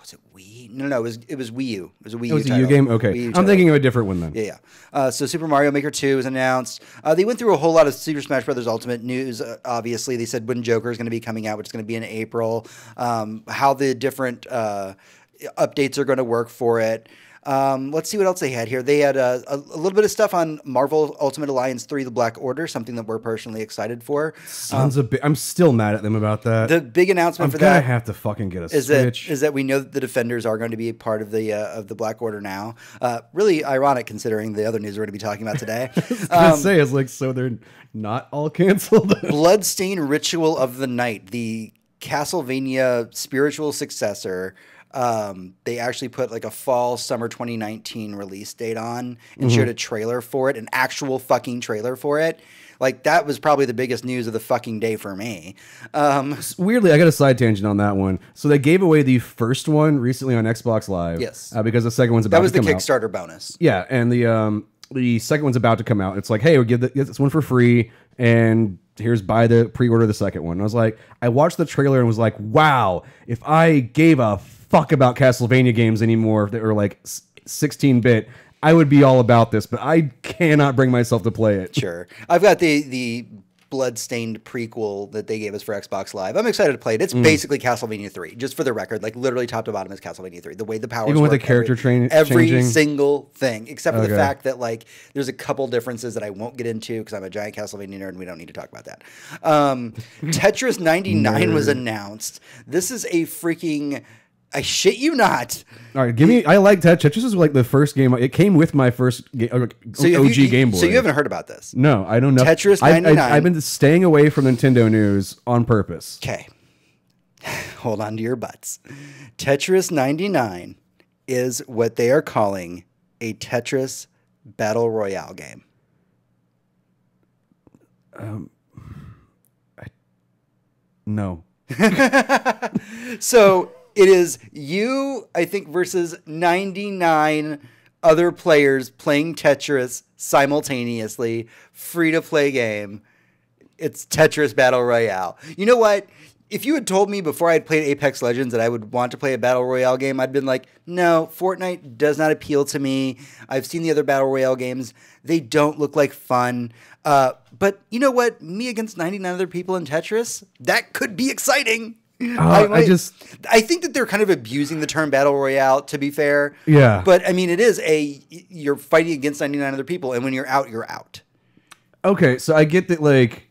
Was it Wii? No. It was Wii U. It was a Wii U. It was a Wii U game? Okay. I'm thinking of a different one then. Yeah. So Super Mario Maker 2 was announced. They went through a whole lot of Super Smash Bros. Ultimate news. Obviously, they said when Joker is going to be coming out, which is going to be in April. How the different updates are going to work for it. Let's see what else they had here. They had a little bit of stuff on Marvel Ultimate Alliance 3, The Black Order, something that we're personally excited for. I'm still mad at them about that. The big announcement for that... I'm going to have to fucking get a Switch. Is that we know that the Defenders are going to be a part of the Black Order now. Really ironic considering the other news we're going to be talking about today. I was going to say, it's like, so they're not all canceled. Bloodstained Ritual of the Night, the Castlevania spiritual successor... they actually put like a fall summer 2019 release date on and shared a trailer for it, an actual fucking trailer for it. Like that was probably the biggest news of the fucking day for me. Weirdly, I got a side tangent on that one. So they gave away the first one recently on Xbox Live. Yes. Because the second one's about to come out. That was the Kickstarter bonus. Yeah, and the second one's about to come out. It's like, hey, we'll give this one for free, and here's buy the pre-order the second one. And I was like, I watched the trailer and was like, wow, if I gave a fuck about Castlevania games anymore that were like 16-bit, I would be all about this, but I cannot bring myself to play it. Sure. I've got the Bloodstained prequel that they gave us for Xbox Live. I'm excited to play it. It's basically Castlevania 3, just for the record. Like literally top to bottom is Castlevania 3. The way the powers even with work, the character changing? Every single thing, except for the fact that like there's a couple differences that I won't get into because I'm a giant Castlevania nerd and we don't need to talk about that. Tetris 99 was announced. This is a freaking... I shit you not. All right, give me... I like Tetris. This is like the first game... It came with my first OG Game Boy. So you haven't heard about this? No, I don't know. Tetris 99. I've been staying away from Nintendo news on purpose. Okay. Hold on to your butts. Tetris 99 is what they are calling a Tetris Battle Royale game. No. So... It is you, I think, versus 99 other players playing Tetris simultaneously. Free-to-play game. It's Tetris Battle Royale. You know what? If you had told me before I had played Apex Legends that I would want to play a Battle Royale game, I'd been like, no, Fortnite does not appeal to me. I've seen the other Battle Royale games. They don't look like fun. But you know what? Me against 99 other people in Tetris? That could be exciting. I think that they're kind of abusing the term battle royale, to be fair. Yeah. But I mean, you're fighting against 99 other people, and when you're out, you're out. Okay, so I get that, like,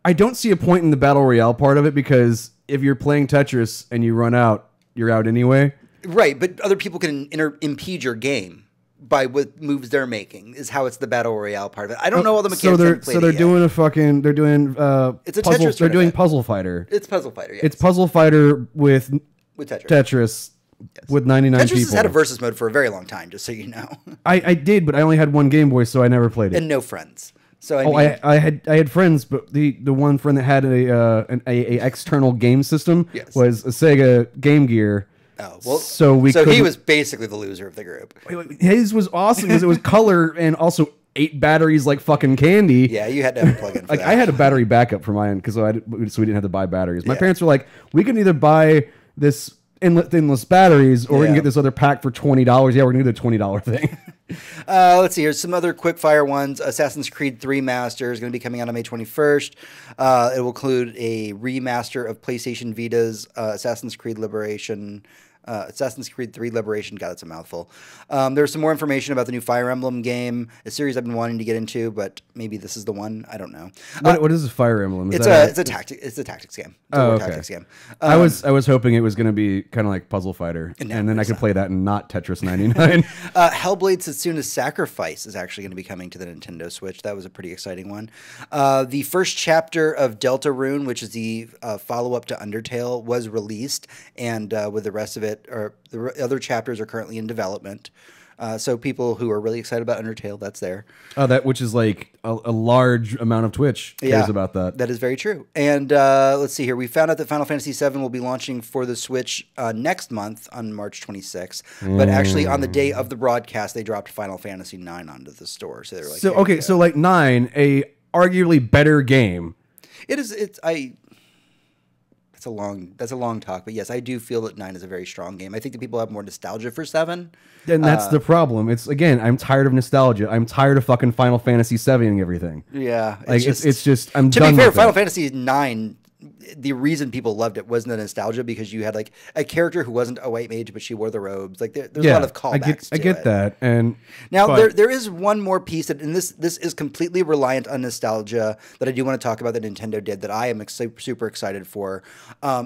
I don't see a point in the battle royale part of it, because if you're playing Tetris and you run out, you're out anyway. Right, but other people can impede your game by what moves they're making, is how it's the battle royale part of it. I don't know all the mechanics. So they're doing it's a puzzle, Tetris. They're doing Puzzle Fighter. It's Puzzle Fighter. Yes. It's Puzzle Fighter with Tetris. Yes. With 99 people. Tetris has had a versus mode for a very long time, just so you know. I did, but I only had one Game Boy, so I never played it. And no friends. So I had friends, but the one friend that had an external game system was a Sega Game Gear. Oh, well, so he was basically the loser of the group. His was awesome because it was color and also 8 batteries like fucking candy. Yeah, you had to have a plug-in for that. I had a battery backup for mine so we didn't have to buy batteries. My parents were like, we can either buy this endless batteries or we can get this other pack for $20. Yeah, we're going to do the $20 thing. Let's see. Here's some other quick fire ones. Assassin's Creed 3 Master is going to be coming out on May 21st. It will include a remaster of PlayStation Vita's Assassin's Creed 3 Liberation. God, that's a mouthful. There's some more information about the new Fire Emblem game, a series I've been wanting to get into, but maybe this is the one. I don't know. What is a Fire Emblem? It's a tactics game. It's a tactics game. I was hoping it was going to be kind of like Puzzle Fighter, and then I could play that and not Tetris 99. Hellblade: Setsuna's Sacrifice is actually going to be coming to the Nintendo Switch. That was a pretty exciting one. The first chapter of Deltarune, which is the follow-up to Undertale, was released, and with the rest of it, or the other chapters are currently in development. So people who are really excited about Undertale, that's there. That which is like a large amount of Twitch cares about that. That is very true. And let's see here. We found out that Final Fantasy VII will be launching for the Switch next month on March 26th. But actually, on the day of the broadcast, they dropped Final Fantasy IX onto the store. So they're like, so like 9, a arguably better game. It is. That's a long talk, but yes, I do feel that 9 is a very strong game. I think that people have more nostalgia for 7. And that's the problem. It's, again, I'm tired of nostalgia. I'm tired of fucking Final Fantasy 7 and everything. Yeah. Like, it's just, I'm to done be fair, with Final it. Fantasy 9, the reason people loved it wasn't the nostalgia, because you had like a character who wasn't a white mage, but she wore the robes. Like there's a lot of callbacks. I get that. And now there is one more piece that, and this is completely reliant on nostalgia, that I do want to talk about that Nintendo did that I am super excited for,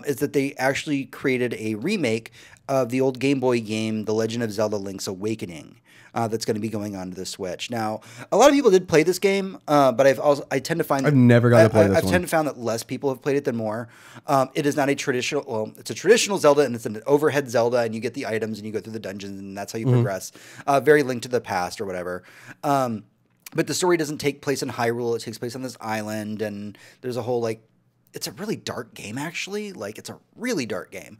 is that they actually created a remake of the old Game Boy game, The Legend of Zelda: Link's Awakening. That's going to be going on to the Switch. Now, a lot of people did play this game, but I tend to find I've never got to play this one. I've tend to found that less people have played it than more. It is not a traditional. Well, it's a traditional Zelda, and it's an overhead Zelda, and you get the items and you go through the dungeons, and that's how you progress. Very Link to the Past or whatever. But the story doesn't take place in Hyrule. It takes place on this island, and there's a whole it's a really dark game, actually. Like, it's a really dark game.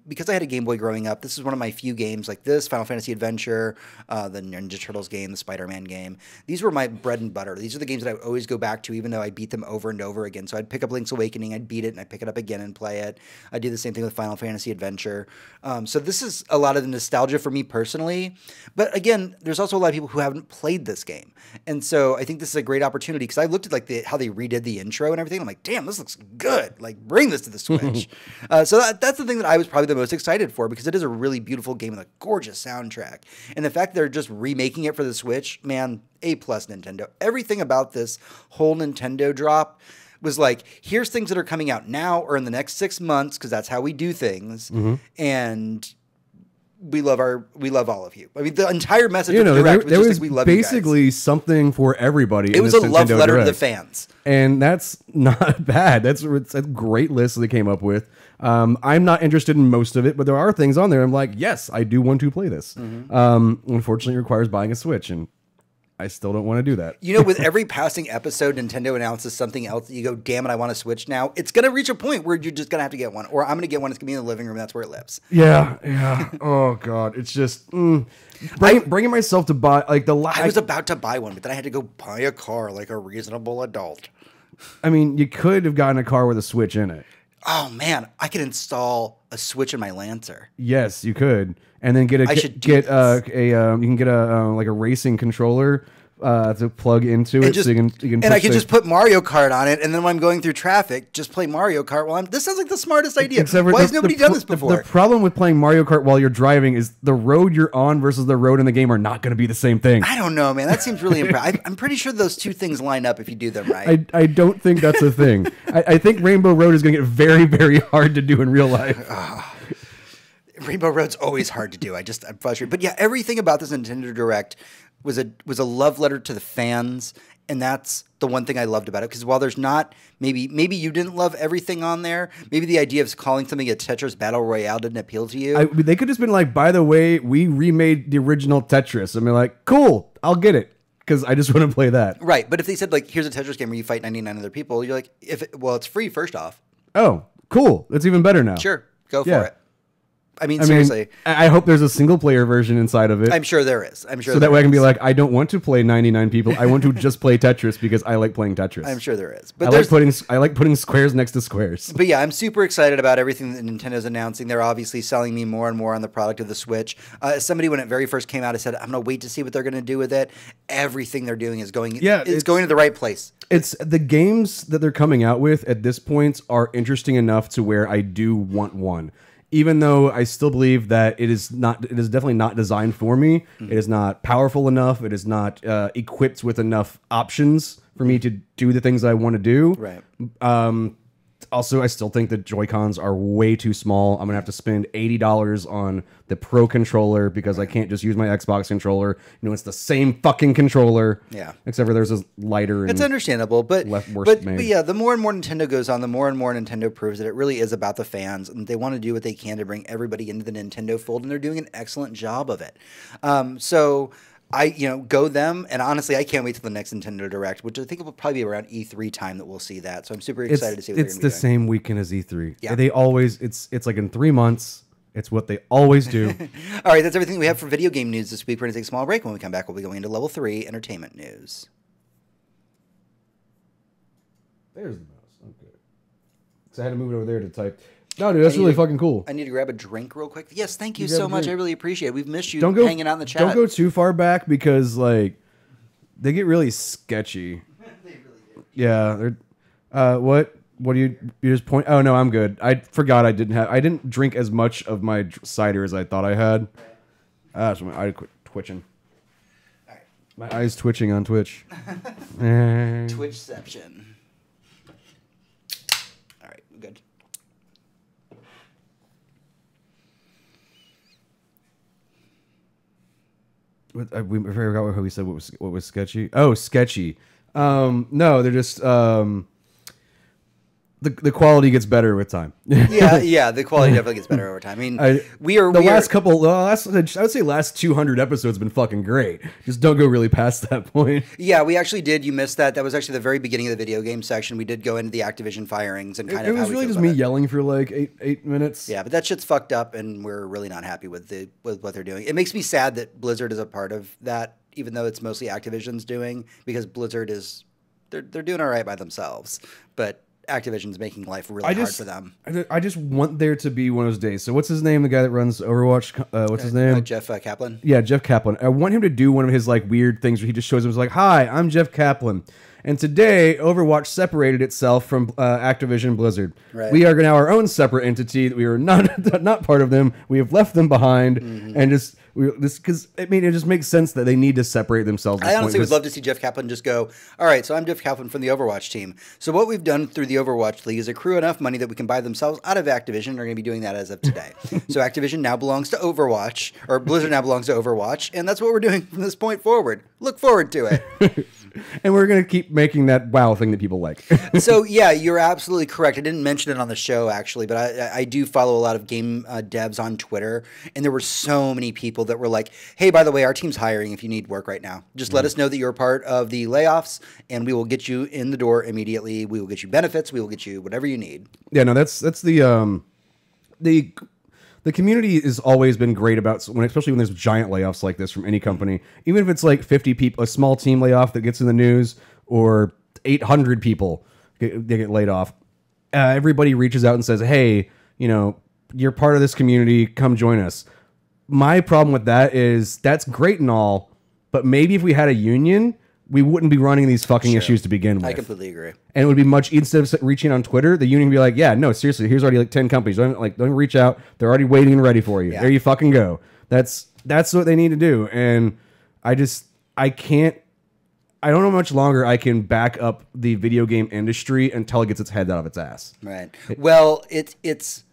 Because I had a Game Boy growing up, this is one of my few games like this, Final Fantasy Adventure, the Ninja Turtles game, the Spider-Man game. These were my bread and butter. These are the games that I would always go back to, even though I beat them over and over again. So I'd pick up Link's Awakening, I'd beat it, and I'd pick it up again and play it. I do the same thing with Final Fantasy Adventure. So this is a lot of the nostalgia for me personally. But again, there's also a lot of people who haven't played this game. And so I think this is a great opportunity, because I looked at how they redid the intro and everything. I'm like, damn, this looks good. Like, bring this to the Switch. So that's the thing that I was probably the most excited for, because it is a really beautiful game with a gorgeous soundtrack. And the fact that they're just remaking it for the Switch, man, A+ Nintendo. Everything about this whole Nintendo drop was like, here's things that are coming out now or in the next 6 months, because that's how we do things. And we love all of you. I mean, the entire message of the Direct was just like, we love you guys. Basically something for everybody. It was a love letter to the fans. And that's not bad. It's a great list that they came up with. I'm not interested in most of it, but there are things on there I'm like, yes, I do want to play this. Unfortunately, it requires buying a Switch, and I still don't want to do that. You know, with every passing episode, Nintendo announces something else that you go, damn it, I want to Switch now. It's going to reach a point where you're just going to have to get one. Or I'm going to get one. It's going to be in the living room. That's where it lives. Yeah. Oh, God. It's just bringing myself to buy, like, I was about to buy one, but then I had to go buy a car like a reasonable adult. I mean, you could have gotten a car with a Switch in it. Oh, man. I could install a Switch in my Lancer. Yes, you could. And then you can get a racing controller to plug into it, just, so you can and I can just put Mario Kart on it, and then when I'm going through traffic, just play Mario Kart while I'm. This sounds like the smartest idea. Why has nobody done this before? The problem with playing Mario Kart while you're driving is the road you're on versus the road in the game are not going to be the same thing. I don't know, man. That seems really impressive. I'm pretty sure those two things line up if you do them right. I don't think that's a thing. I think Rainbow Road is going to get very, very hard to do in real life. Rainbow Road's always hard to do. I'm frustrated. But yeah, everything about this Nintendo Direct was a love letter to the fans, and that's the one thing I loved about it. Because while there's not maybe you didn't love everything on there, maybe the idea of calling something a Tetris Battle Royale didn't appeal to you. They could have just been like, by the way, we remade the original Tetris. I mean, like, cool, I'll get it. Because I just want to play that. Right, but if they said, like, here's a Tetris game where you fight 99 other people, you're like, it's free, first off. Oh, cool. That's even better now. Sure, go for it. I mean, seriously. I hope there's a single-player version inside of it. I'm sure there is. So that way I can be like, I don't want to play 99 people. I want to just play Tetris because I like playing Tetris. I'm sure there is. But I like putting squares next to squares. But yeah, I'm super excited about everything that Nintendo's announcing. They're obviously selling me more and more on the product of the Switch. As somebody, when it very first came out, I said, I'm going to wait to see what they're going to do with it. Everything they're doing is going it's going to the right place. It's the games that they're coming out with at this point are interesting enough to where I do want one. Even though I still believe that it is definitely not designed for me. Mm-hmm. It is not powerful enough. It is not equipped with enough options for me to do the things I want to do. Right. Also, I still think the Joy-Cons are way too small. I'm going to have to spend $80 on the Pro controller because I can't just use my Xbox controller. You know, it's the same fucking controller. Yeah. Except for there's a lighter and it's understandable, but yeah, the more and more Nintendo goes on, the more and more Nintendo proves that it really is about the fans, and they want to do what they can to bring everybody into the Nintendo fold, and they're doing an excellent job of it. So go them, and honestly, I can't wait till the next Nintendo Direct, which I think will probably be around E3 time that we'll see that. So I'm super excited to see what they're going to be doing. It's the same weekend as E3. Yeah. They always, it's like in 3 months. It's what they always do. All right, that's everything we have for video game news this week. We're going to take a small break. When we come back, we'll be going into level 3 entertainment news. There's the mouse. Okay. So I had to move it over there to type. No, dude, that's really fucking cool. I need to grab a drink real quick. Yes, thank you so much. I really appreciate it. We've missed you hanging out in the chat. Don't go too far back because, like, they get really sketchy. They really do. Yeah. What do you just point? Oh, no, I'm good. I forgot I didn't drink as much of my cider as I thought I had. So my eye quit twitching. All right. My eye's twitching on Twitch. Twitchception. All right, good. We forgot how we said what was sketchy. Oh, sketchy. No, they're just the quality gets better with time. yeah, the quality definitely gets better over time. I mean, I would say last 200 episodes have been fucking great. Just don't go really past that point. Yeah, we actually did. You missed that. That was actually the very beginning of the video game section. We did go into the Activision firings and it was really just me yelling for like eight minutes. Yeah, but that shit's fucked up, and we're really not happy with what they're doing. It makes me sad that Blizzard is a part of that, even though it's mostly Activision's doing, because Blizzard is they're doing all right by themselves, but Activision's making life really hard for them. I just want there to be one of those days. So what's his name? The guy that runs Overwatch. What's his name? Jeff Kaplan. Yeah, Jeff Kaplan. I want him to do one of his like weird things where he just shows him like, "Hi, I'm Jeff Kaplan." And today, Overwatch separated itself from Activision Blizzard. Right. We are now our own separate entity. We are not part of them. We have left them behind, and because I mean, it just makes sense that they need to separate themselves. I honestly would love to see Jeff Kaplan just go, all right, so I'm Jeff Kaplan from the Overwatch team. So what we've done through the Overwatch League is accrue enough money that we can buy themselves out of Activision. They're going to be doing that as of today. So Activision now belongs to Overwatch, or Blizzard now belongs to Overwatch, and that's what we're doing from this point forward. Look forward to it. And we're going to keep making that WoW thing that people like. So, yeah, you're absolutely correct. I didn't mention it on the show, actually, but I do follow a lot of game devs on Twitter, and there were so many people that were like, hey, by the way, our team's hiring if you need work right now. Just let us know that you're a part of the layoffs, and we will get you in the door immediately. We will get you benefits. We will get you whatever you need. Yeah, no, that's the community has always been great about especially when there's giant layoffs like this from any company. Even if it's like 50 people, a small team layoff that gets in the news, or 800 people get laid off. Everybody reaches out and says, "Hey, you're part of this community. Come join us." My problem with that is that's great and all, but maybe if we had a union, we wouldn't be running these fucking issues to begin with. I completely agree. And it would be much, instead of reaching on Twitter, the union would be like, yeah, no, seriously, here's already like 10 companies. Don't reach out. They're already waiting and ready for you. Yeah. There you fucking go. That's what they need to do. And I don't know how much longer I can back up the video game industry until it gets its head out of its ass. Right. Well, it's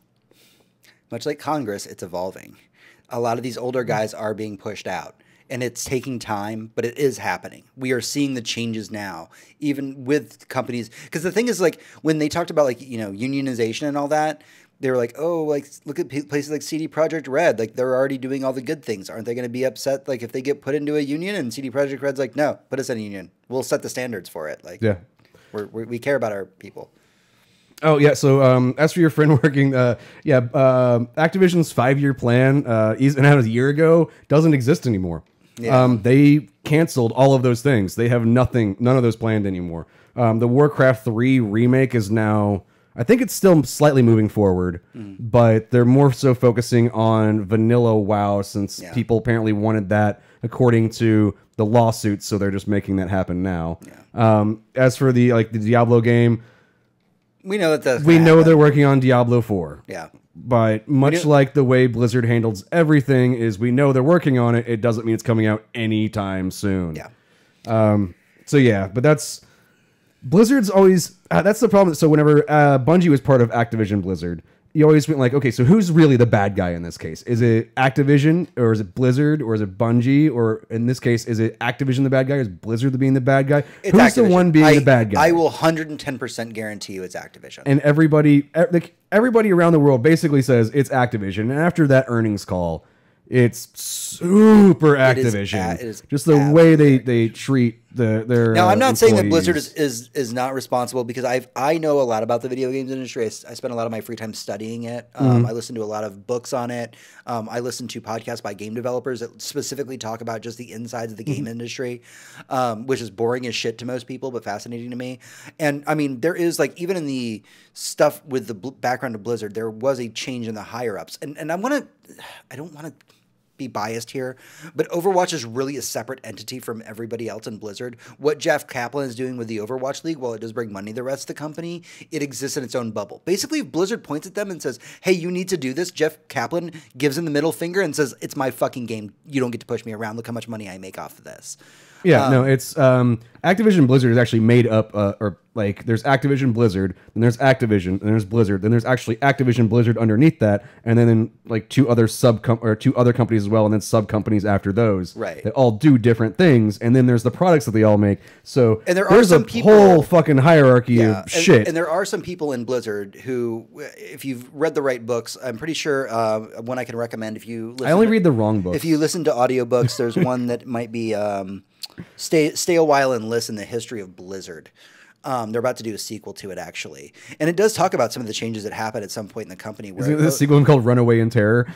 much like Congress, it's evolving. A lot of these older guys are being pushed out. And it's taking time, but it is happening. We are seeing the changes now, even with companies. Because the thing is, like, when they talked about, like, you know, unionization and all that, they were like, oh, like, look at places like CD Projekt Red. Like, they're already doing all the good things. Aren't they going to be upset, like, if they get put into a union? And CD Projekt Red's like, no, put us in a union. We'll set the standards for it. Like, yeah, we care about our people. Oh, yeah. So as for your friend working, Activision's 5-year plan, and out a year ago, doesn't exist anymore. Yeah. They canceled all of those things. They have none of those planned anymore. The Warcraft 3 remake is now, I think it's still slightly moving forward, but they're more so focusing on vanilla WoW since people apparently wanted that according to the lawsuits, so they're just making that happen now. Yeah. As for the Diablo game, we know they're working on Diablo 4. Yeah. But much like the way Blizzard handles everything is we know they're working on it. It doesn't mean it's coming out anytime soon. Yeah. So yeah, but Blizzard's always, that's the problem. So whenever Bungie was part of Activision Blizzard, you always went like, okay, so who's really the bad guy in this case? Is it Activision, or is it Blizzard, or is it Bungie, or in this case, is it Activision the bad guy, or is Blizzard being the bad guy? It's who's Activision. the one being the bad guy? I will 110% guarantee you it's Activision. And everybody around the world basically says it's Activision. And after that earnings call, it's super Activision. It is just the way they treat their Now, I'm not employees. saying that Blizzard is not responsible, because I know a lot about the video games industry. I spend a lot of my free time studying it. I listen to a lot of books on it. I listen to podcasts by game developers that specifically talk about just the insides of the game industry, which is boring as shit to most people, but fascinating to me. And I mean, there is, like, even in the stuff with the background of Blizzard, there was a change in the higher ups. And I don't want to be biased here, but Overwatch is really a separate entity from everybody else in Blizzard. What Jeff Kaplan is doing with the Overwatch League, while it does bring money to the rest of the company, it exists in its own bubble. Basically, if Blizzard points at them and says, hey, you need to do this, Jeff Kaplan gives them the middle finger and says, it's my fucking game. You don't get to push me around. Look how much money I make off of this. Yeah, no, it's Activision Blizzard is actually made up, there's Activision Blizzard, then there's Activision, then there's Blizzard, then there's actually Activision Blizzard underneath that, and then two other companies as well, and then sub companies after those. Right. That all do different things, and then there's the products that they all make. So and there's a whole fucking hierarchy of shit. And there are some people in Blizzard who, if you've read the right books, I'm pretty sure one I can recommend if you listen. I only read the wrong books. If you listen to audiobooks, there's one that might be Stay a While and Listen, the History of Blizzard. They're about to do a sequel to it, actually. And it does talk about some of the changes that happened at some point in the company. Is it the sequel called Runaway in Terror?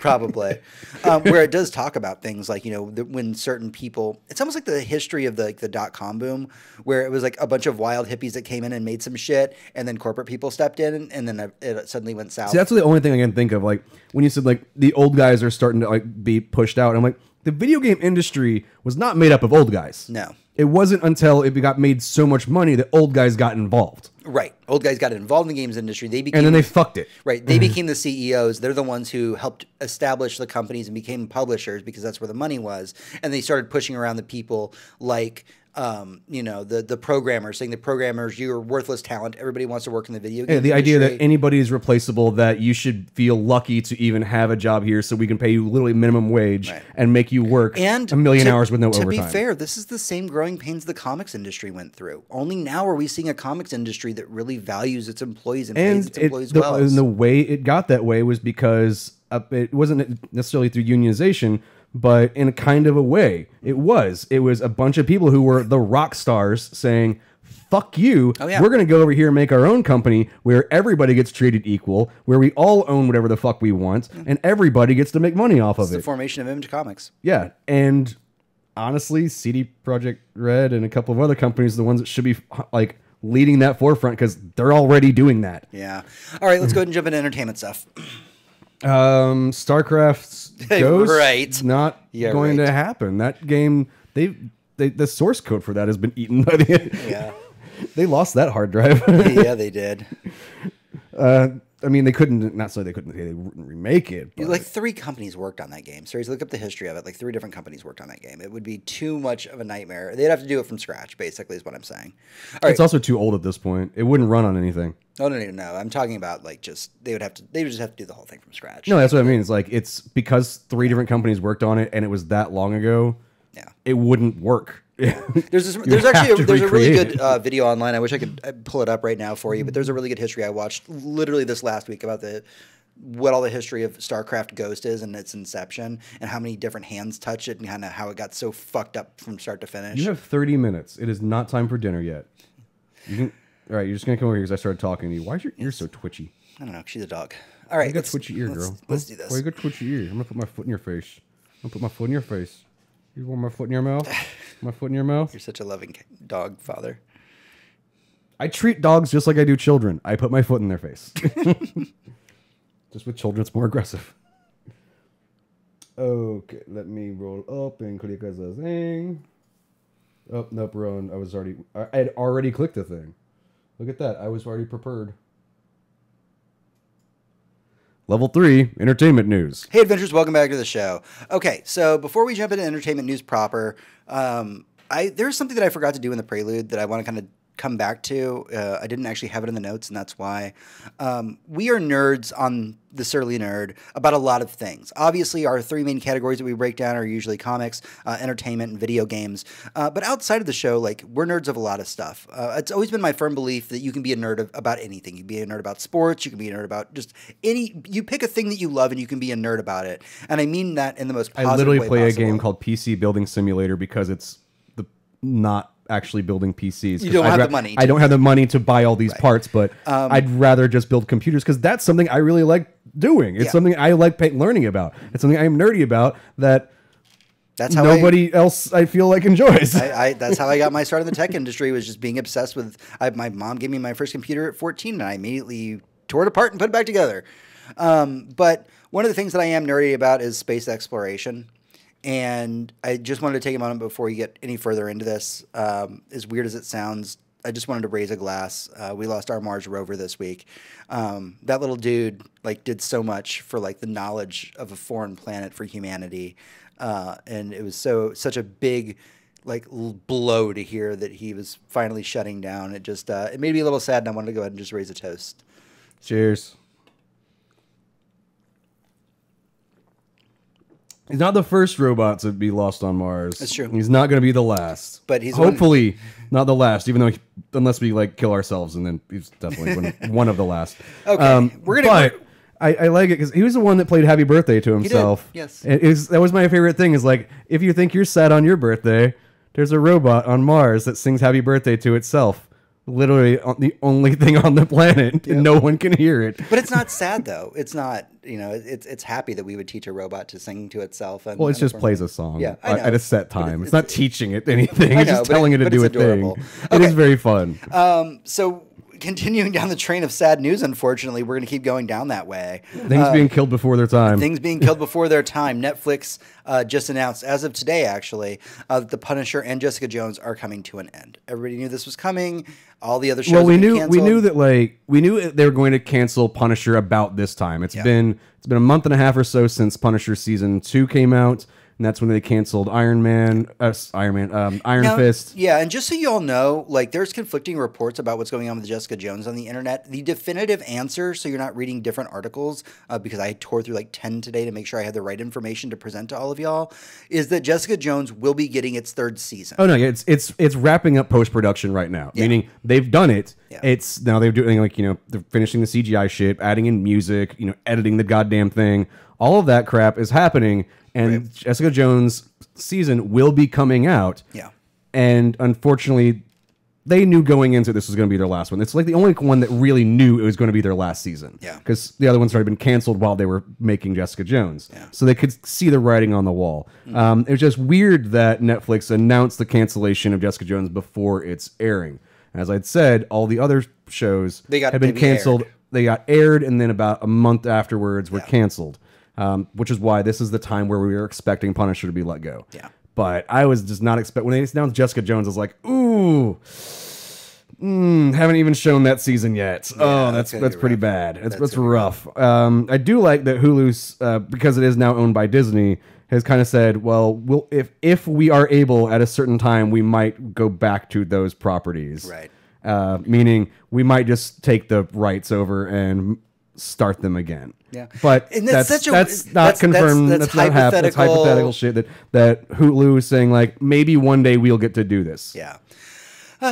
Probably. Where it does talk about things like, when certain people... It's almost like the history of the dot-com boom, where it was like a bunch of wild hippies that came in and made some shit, and then corporate people stepped in, and then it suddenly went south. See, that's the only thing I can think of. Like, when you said, like, the old guys are starting to, like, be pushed out, I'm like, the video game industry was not made up of old guys. No. It wasn't until it got made so much money that old guys got involved. Right. Old guys got involved in the games industry. And then they fucked it. Right. They became the CEOs. They're the ones who helped establish the companies and became publishers because that's where the money was. And they started pushing around the people like... the programmers, saying the programmers, you're worthless talent. Everybody wants to work in the video game industry. The idea that anybody is replaceable, that you should feel lucky to even have a job here so we can pay you literally minimum wage and make you work a million hours with no overtime. To be fair, this is the same growing pains the comics industry went through. Only now are we seeing a comics industry that really values its employees and pays its employees well. And the way it got that way was because it wasn't necessarily through unionization, but in a kind of a way. It was a bunch of people who were the rock stars saying, fuck you, we're going to go over here and make our own company where everybody gets treated equal, where we all own whatever the fuck we want, and everybody gets to make money off of it. It's the formation of Image Comics. Yeah, and honestly, CD Projekt Red and a couple of other companies are the ones that should be, like, leading that forefront because they're already doing that. Yeah. All right, let's go ahead and jump into entertainment stuff. StarCraft's Ghost, not going to happen. That game, the source code for that has been eaten by the. Yeah. They lost that hard drive. Yeah, they did. I mean, they couldn't. Not so they couldn't remake it. But. Like 3 companies worked on that game. Seriously, look up the history of it. Like 3 different companies worked on that game. It would be too much of a nightmare. They'd have to do it from scratch. Basically, is what I'm saying. All right. It's also too old at this point. It wouldn't run on anything. Oh no! I'm talking about like just they would just have to do the whole thing from scratch. No, that's what I mean. It's like it's because 3 different companies worked on it, and it was that long ago. Yeah, it wouldn't work. There's actually a really good video online. I wish I could pull it up right now for you, but there's a really good history I watched literally this last week about what all the history of StarCraft Ghost is and its inception and how many different hands touch it and kind of how it got so fucked up from start to finish. You have 30 minutes. It is not time for dinner yet. All right, you're just gonna come over here because I started talking to you. Why is your ear so twitchy? I don't know. She's a dog. All right, you got twitchy ear, girl. Let's do this. Why you got twitchy ear? I'm gonna put my foot in your face. I'm gonna put my foot in your face. You want my foot in your mouth? My foot in your mouth? You're such a loving dog father. I treat dogs just like I do children. I put my foot in their face. Just with children, it's more aggressive. Okay, let me roll up and click as a thing. Oh, nope, Ron. I had already clicked the thing. Look at that. I was already prepared. Level 3, entertainment news. Hey, adventurers, welcome back to the show. Okay, so before we jump into entertainment news proper, there's something that I forgot to do in the prelude that I want to kind of come back to. I didn't actually have it in the notes, and that's why. We are nerds on the Surly Nerd about a lot of things. Obviously, our 3 main categories that we break down are usually comics, entertainment, and video games. But outside of the show, like, we're nerds of a lot of stuff. It's always been my firm belief that you can be a nerd about anything. You can be a nerd about sports. You can be a nerd about just you pick a thing that you love, and you can be a nerd about it. And I mean that in the most positive way possible. I literally play a game called PC Building Simulator because it's not actually building PCs. You don't have the money. I don't have the money to buy all these parts, but I'd rather just build computers because that's something I really like doing. It's something I like learning about. It's something I am nerdy about that's how nobody else I feel like enjoys. That's how I got my start in the tech industry, was just being obsessed with. My mom gave me my first computer at 14, and I immediately tore it apart and put it back together. But one of the things that I am nerdy about is space exploration. And I just wanted to take a moment before you get any further into this. As weird as it sounds, I just wanted to raise a glass. We lost our Mars rover this week. That little dude did so much for the knowledge of a foreign planet for humanity, and it was such a big blow to hear that he was finally shutting down. It just it made me a little sad, and I wanted to go ahead and just raise a toast. Cheers. He's not the first robot to be lost on Mars. That's true. He's not going to be the last. But he's hopefully not the last, even though unless we kill ourselves, and then he's definitely one of the last. Okay, But I like it because he was the one that played Happy Birthday to himself. He did, yes. That was my favorite thing. Is if you think you're sad on your birthday, there's a robot on Mars that sings Happy Birthday to itself. Literally the only thing on the planet, and no one can hear it. But it's not sad though. It's not, it's happy that we would teach a robot to sing to itself. It just plays a song at a set time. It's not teaching it anything. It's just telling it to do a thing. It is very fun. So continuing down the train of sad news, unfortunately, we're going to keep going down that way. Things being killed before their time. Things being killed before their time. Netflix just announced, as of today, actually, that The Punisher and Jessica Jones are coming to an end. Everybody knew this was coming. All the other shows have been canceled. We knew that they were going to cancel Punisher about this time. It's been a month and a half or so since Punisher season 2 came out. And that's when they canceled Iron Fist. Yeah, and just so you all know, there's conflicting reports about what's going on with Jessica Jones on the internet. The definitive answer, so you're not reading different articles, because I tore through 10 today to make sure I had the right information to present to all of y'all, is that Jessica Jones will be getting its 3rd season. Oh no, it's wrapping up post-production right now. Meaning they've done it. Yeah. It's now they're doing they're finishing the CGI shit, adding in music, editing the goddamn thing. All of that crap is happening. And Jessica Jones' season will be coming out. Yeah. And unfortunately, they knew going into this was going to be their last one. It's the only one that really knew it was going to be their last season. Yeah. Because the other ones had already been canceled while they were making Jessica Jones. Yeah. So they could see the writing on the wall. It was just weird that Netflix announced the cancellation of Jessica Jones before its airing. As I'd said, all the other shows had been canceled. They got aired, and then about a month afterwards were canceled. Which is why this is the time where we were expecting Punisher to be let go. Yeah. But I was just not expect when they announced Jessica Jones. I was like, ooh. Haven't even shown that season yet. Yeah, that's pretty pretty rough. bad. That's That's rough. I do like that Hulu's because it is now owned by Disney has kind of said, well, if we are able at a certain time, we might go back to those properties. Right. Meaning we might just take the rights over and start them again. Yeah. But And that's that's not confirmed. That's not happening. That's hypothetical shit that Hulu is saying, like, maybe one day we'll get to do this. Yeah.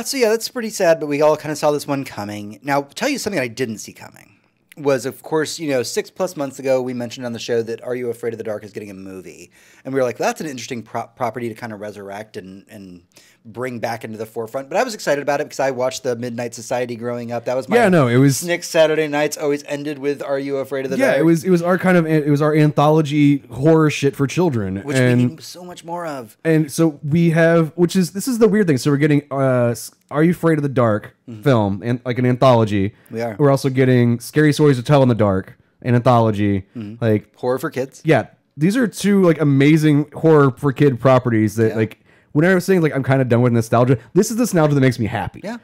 So yeah, that's pretty sad, but we all kind of saw this one coming. Now, tell you something I didn't see coming was, of course, 6+ months ago, we mentioned on the show that Are You Afraid of the Dark is getting a movie. And we were like, that's an interesting property to kind of resurrect and bring back into the forefront. But I was excited about it because I watched the Midnight Society growing up. That was my it was Nick Saturday nights always ended with Are You Afraid of the Dark? Yeah, it was our anthology horror shit for children. Which we need so much more of. And so we have, this is the weird thing. So we're getting Are You Afraid of the Dark film, and like an anthology. We are. We're also getting Scary Stories to Tell in the Dark, an anthology. Like Horror for kids. Yeah, these are two like amazing horror for kid properties that like. When I was saying like I'm kind of done with nostalgia, this is the nostalgia that makes me happy. Yeah.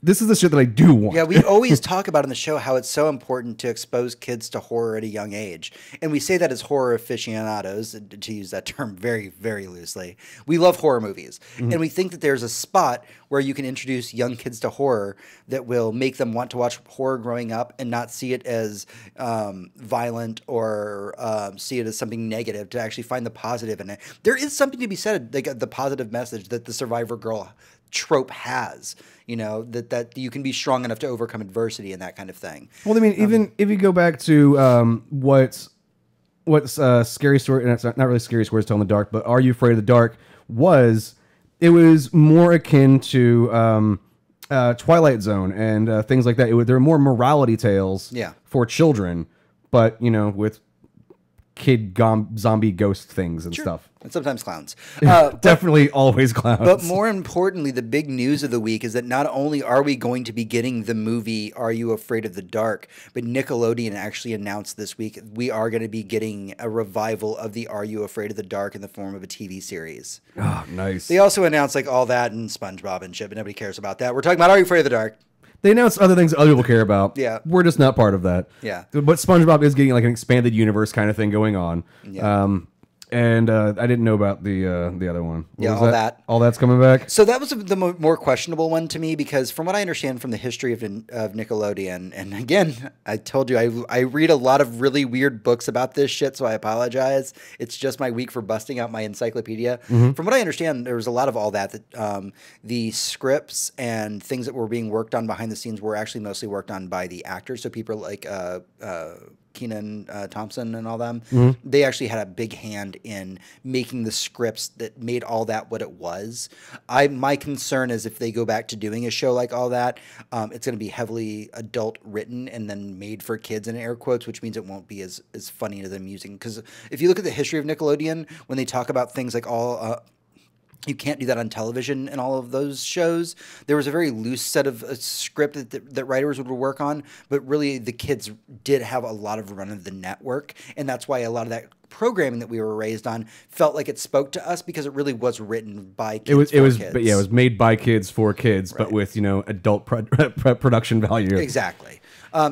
This is the shit that I do want. Yeah, we always talk about on the show how it's so important to expose kids to horror at a young age. And we say that as horror aficionados, to use that term very, very loosely. We love horror movies. And we think that there's a spot where you can introduce young kids to horror that will make them want to watch horror growing up and not see it as violent or see it as something negative, to actually find the positive in it. There is something to be said, like the positive message that the survivor girl trope has, that you can be strong enough to overcome adversity and that kind of thing. Well, I mean, even if you go back to what's Scary Story, and it's not really Scary Stories to Tell in the Dark, but Are You Afraid of the Dark it was more akin to Twilight Zone and things like that. There were more morality tales for children, but with kid zombie ghost things and stuff. And sometimes clowns. Definitely always clowns. But more importantly, the big news of the week is that not only are we going to be getting the movie Are You Afraid of the Dark, but Nickelodeon actually announced this week we are going to be getting a revival of the Are You Afraid of the Dark in the form of a TV series. Oh, nice. They also announced like all that and SpongeBob and shit, but nobody cares about that. We're talking about Are You Afraid of the Dark? They announced other things that other people care about. Yeah. We're just not part of that. Yeah. But SpongeBob is getting like an expanded universe kind of thing going on. Yeah. And I didn't know about the other one. That. All that's coming back? So that was the more questionable one to me, because from what I understand from the history of Nickelodeon, and again, I told you, I read a lot of really weird books about this shit, so I apologize. It's just my week for busting out my encyclopedia. From what I understand, there was a lot of all that the scripts and things that were being worked on behind the scenes were actually mostly worked on by the actors. So people like Kenan Thompson and all them, they actually had a big hand in making the scripts that made all that what it was. My concern is if they go back to doing a show like all that, it's going to be heavily adult written and then made for kids in air quotes, which means it won't be as funny as amusing. Because if you look at the history of Nickelodeon, when they talk about things like you can't do that on television and all of those shows. There was a very loose set of script that writers would work on, but really the kids did have a lot of run of the network, and that's why a lot of that programming that we were raised on felt like it spoke to us, because it really was written by kids. It was made by kids for kids, but with adult production value. Exactly.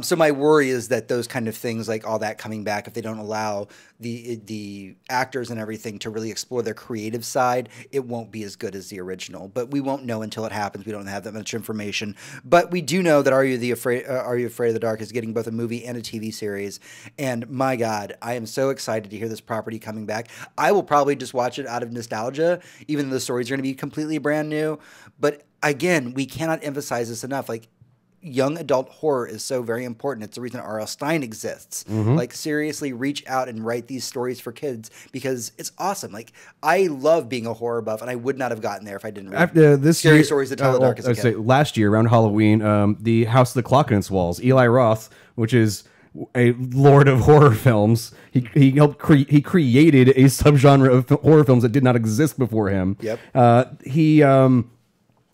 So my worry is that those kind of things, like all that coming back, if they don't allow the actors and everything to really explore their creative side, it won't be as good as the original. But we won't know until it happens. We don't have that much information. But we do know that Are You Afraid of the Dark is getting both a movie and a TV series. And my God, I am so excited to hear this property coming back. I will probably just watch it out of nostalgia, even though the stories are going to be completely brand new. But again, we cannot emphasize this enough. Like, young adult horror is so very important. It's the reason R.L. Stine exists. Like, seriously, reach out and write these stories for kids, because it's awesome. Like, I love being a horror buff, and I would not have gotten there if I didn't read Scary Stories to Tell in the Dark as a kid. Last year, around Halloween, the House of the Clock in Its Walls, Eli Roth, which is a lord of horror films, he created a subgenre of horror films that did not exist before him. Yep.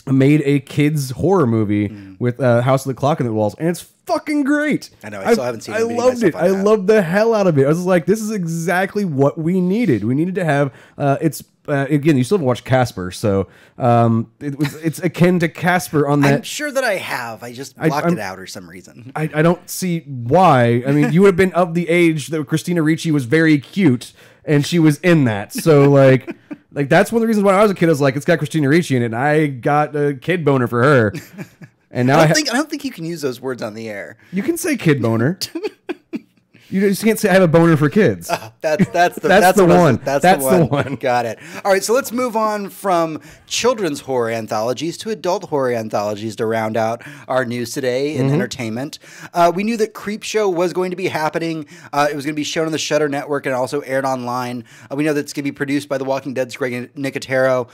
made a kids horror movie with House of the Clock in the Walls, and it's fucking great. I know. I still haven't seen it. I loved it. I loved the hell out of it. I was like, this is exactly what we needed. We needed to have again, you still haven't watched Casper, so it's akin to Casper on that. I'm sure that I have. I just blocked it out for some reason. I don't see why. I mean, you would have been of the age that Christina Ricci was very cute, and she was in that. So like that's one of the reasons why I was a kid. I was like, it's got Christina Ricci in it, and I got a kid boner for her. And now I don't think you can use those words on the air. You can say kid boner. You just can't say I have a boner for kids. That's the one. That's the one. Got it. All right, so let's move on from children's horror anthologies to adult horror anthologies to round out our news today in entertainment. We knew that Creepshow was going to be happening. It was going to be shown on the Shudder Network and also aired online. We know that it's going to be produced by The Walking Dead's Greg Nicotero.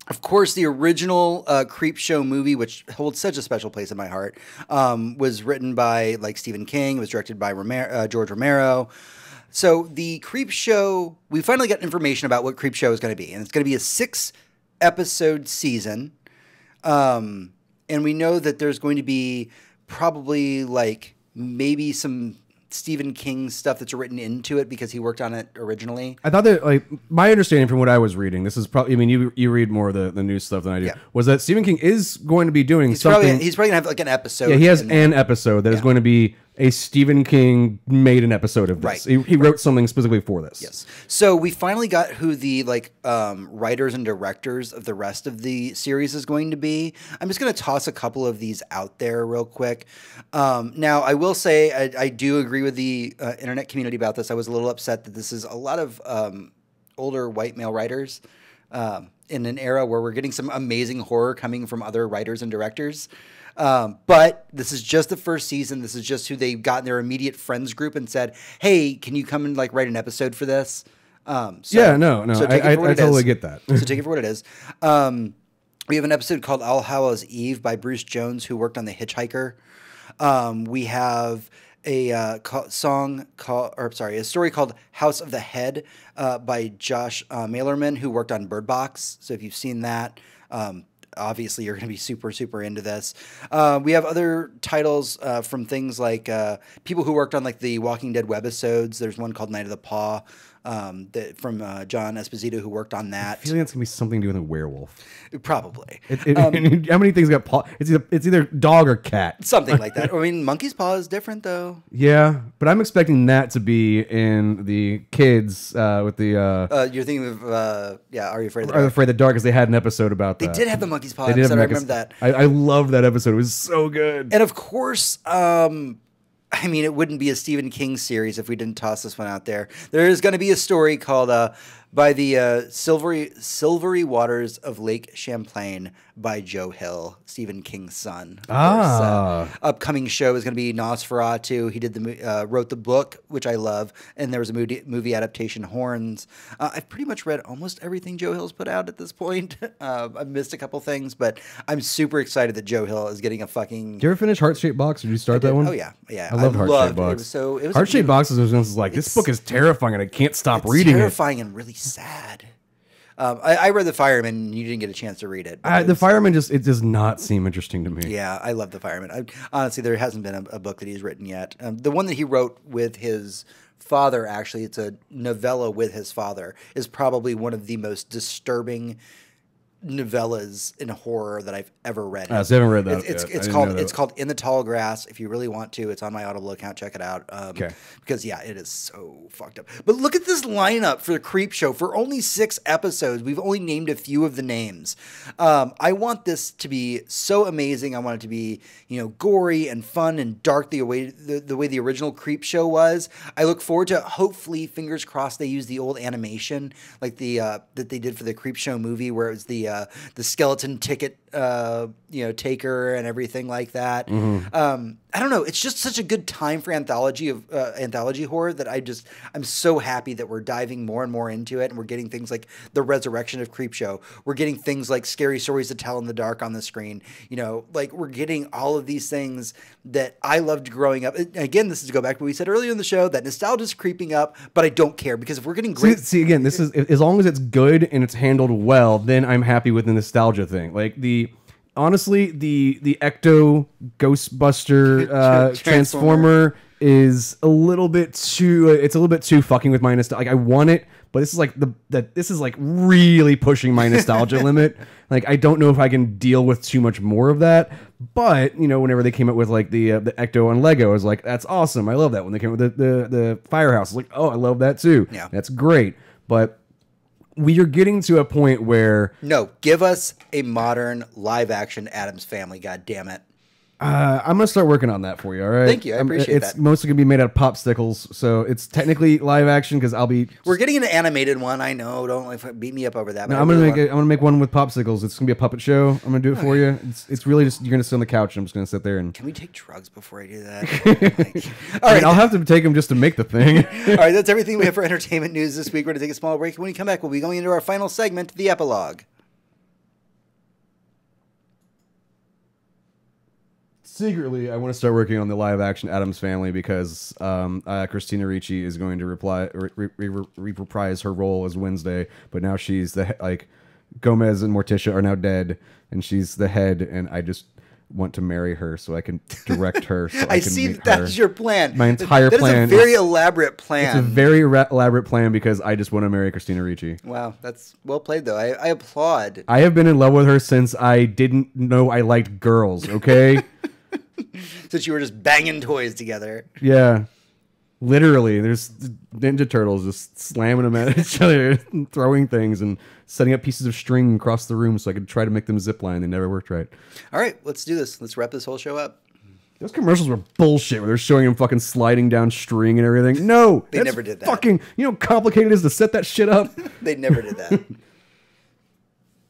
Of course, the original Creepshow movie, which holds such a special place in my heart, was written by Stephen King. It was directed by George Romero. So the Creepshow, we finally got information about what Creepshow is going to be, and it's going to be a 6-episode season. And we know that there's going to be probably maybe some Stephen King stuff that's written into it because he worked on it originally. I thought that, my understanding from what I was reading, this is probably, I mean, you read more of the news stuff than I do, was that Stephen King is going to be doing something. He's probably going to have an episode. Yeah, he has an episode that is going to be a Stephen King made an episode of this. Right. He wrote something specifically for this. Yes. So we finally got who the writers and directors of the rest of the series is going to be. I'm just going to toss a couple of these out there real quick. Now, I will say I do agree with the internet community about this. I was a little upset that this is a lot of older white male writers in an era where we're getting some amazing horror coming from other writers and directors. But this is just the first season. This is just who they got in their immediate friends group and said, "Hey, can you come and write an episode for this?" So I totally get that. So take it for what it is. We have an episode called All Hallows Eve by Bruce Jones, who worked on The Hitchhiker. We have a story called House of the Head by Josh Malerman, who worked on Bird Box. So if you've seen that, obviously you're going to be super, super into this. We have other titles from things like people who worked on the Walking Dead webisodes. There's one called Night of the Paw from John Esposito, who worked on that. I feel like that's going to be something to do with a werewolf. Probably. How many things got paw? It's either dog or cat. Something like that. I mean, monkey's paw is different, though. Yeah, but I'm expecting that to be in the kids with the... you're thinking of, Are You Afraid of the Dark? Are You Afraid of the Dark, because they had an episode about that. They did have the monkey's paw episode. I remember that. I loved that episode. It was so good. And of course... I mean, it wouldn't be a Stephen King series if we didn't toss this one out there. There is going to be a story called By the Silvery Waters of Lake Champlain by Joe Hill, Stephen King's son. Upcoming show is going to be Nosferatu. He did wrote the book, which I love, and there was a movie adaptation, Horns. I've pretty much read almost everything Joe Hill's put out at this point. I've missed a couple things, but I'm super excited that Joe Hill is getting a fucking... Did you ever finish Heart-Shaped Box? Did you start that one? Oh, yeah. I loved Heart-Shaped Box. Heart-Shaped Box was like, this book is terrifying, and I can't stop reading it. It's terrifying and really sad. I read The Fireman, and you didn't get a chance to read it. The Fireman it does not seem interesting to me. Yeah, I love The Fireman. Honestly, there hasn't been a book that he's written yet. The one that he wrote with his father, actually, it's a novella with his father, is probably one of the most disturbing novellas in horror that I've ever read. So I haven't read that. It's called In the Tall Grass. If you really want to, it's on my Audible account. Check it out. Because it is so fucked up. But look at this lineup for the Creepshow. For only 6 episodes, we've only named a few of the names. I want this to be so amazing. I want it to be gory and fun and dark the way the original Creepshow was. I look forward to, hopefully, fingers crossed, they use the old animation like that they did for the Creepshow movie, where it was the skeleton ticket Taker and everything like that. Mm-hmm. I don't know. It's just such a good time for anthology horror that I'm so happy that we're diving more and more into it, and we're getting things like the resurrection of Creepshow. We're getting things like Scary Stories to Tell in the Dark on the screen. Like we're getting all of these things that I loved growing up. And again, this is to go back to what we said earlier in the show, that nostalgia is creeping up, but I don't care, because if we're getting great... See again, this is, as long as it's good and it's handled well, then I'm happy with the nostalgia thing. Like honestly, the Ecto Ghostbuster Transformer is a little bit too. It's a little bit too fucking with my nostalgia. Like I want it, but this is like this is like really pushing my nostalgia limit. Like I don't know if I can deal with too much more of that. But whenever they came up with like the Ecto on Lego, I was like, that's awesome. I love that. When they came up with the Firehouse, I was like, oh, I love that too. Yeah, that's great. But we are getting to a point where... No, give us a modern live-action Addams Family, God damn it. I'm going to start working on that for you, all right? Thank you, I appreciate that. It's mostly going to be made out of popsicles, so it's technically live action because I'll be... We're getting an animated one, I know. Don't beat me up over that. No, I'm going to make one with popsicles. It's going to be a puppet show. I'm going to do it for you. It's really just... You're going to sit on the couch, and I'm just going to sit there and... Can we take drugs before I do that? All right. I'll have to take them just to make the thing. All right, that's everything we have for entertainment news this week. We're going to take a small break. When we come back, we'll be going into our final segment, the epilogue. Secretly, I want to start working on the live-action Addams Family because Christina Ricci is going to reprise her role as Wednesday, but now she's Gomez and Morticia are now dead, and she's the head, and I just want to marry her so I can direct her. So I can see meet that's her. Your plan. My entire plan. That is a very elaborate plan. It's a very elaborate plan because I just want to marry Christina Ricci. Wow, that's well played, though. I applaud. I have been in love with her since I didn't know I liked girls, okay? Since you were just banging toys together. Yeah. Literally, there's Ninja Turtles just slamming them at each other, throwing things, and setting up pieces of string across the room so I could try to make them zip line. They never worked right. All right, let's do this. Let's wrap this whole show up. Those commercials were bullshit where they're showing him fucking sliding down string and everything. No! They never did that. Fucking, you know how complicated it is to set that shit up? They never did that.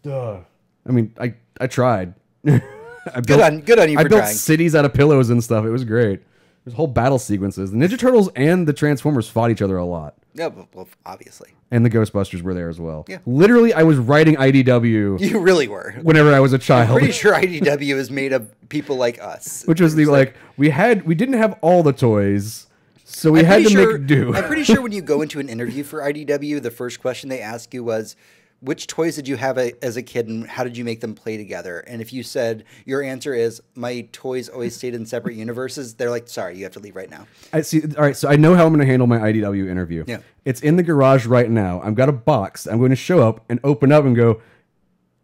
Duh. I mean, I tried. Good on you for trying. I built cities out of pillows and stuff. It was great. There's whole battle sequences. The Ninja Turtles and the Transformers fought each other a lot. Yeah, well, obviously. And the Ghostbusters were there as well. Yeah. Literally, I was writing IDW. You really were. Whenever I was a child. I'm pretty sure IDW is made of people like us. Which was we didn't have all the toys, so we had to make do. I'm pretty sure when you go into an interview for IDW, the first question they ask you was, which toys did you have as a kid, and how did you make them play together? And if you said your answer is my toys always stayed in separate universes, they're like, sorry, you have to leave right now. I see. All right, so I know how I'm going to handle my IDW interview. Yeah, it's in the garage right now. I've got a box. I'm going to show up and open up and go,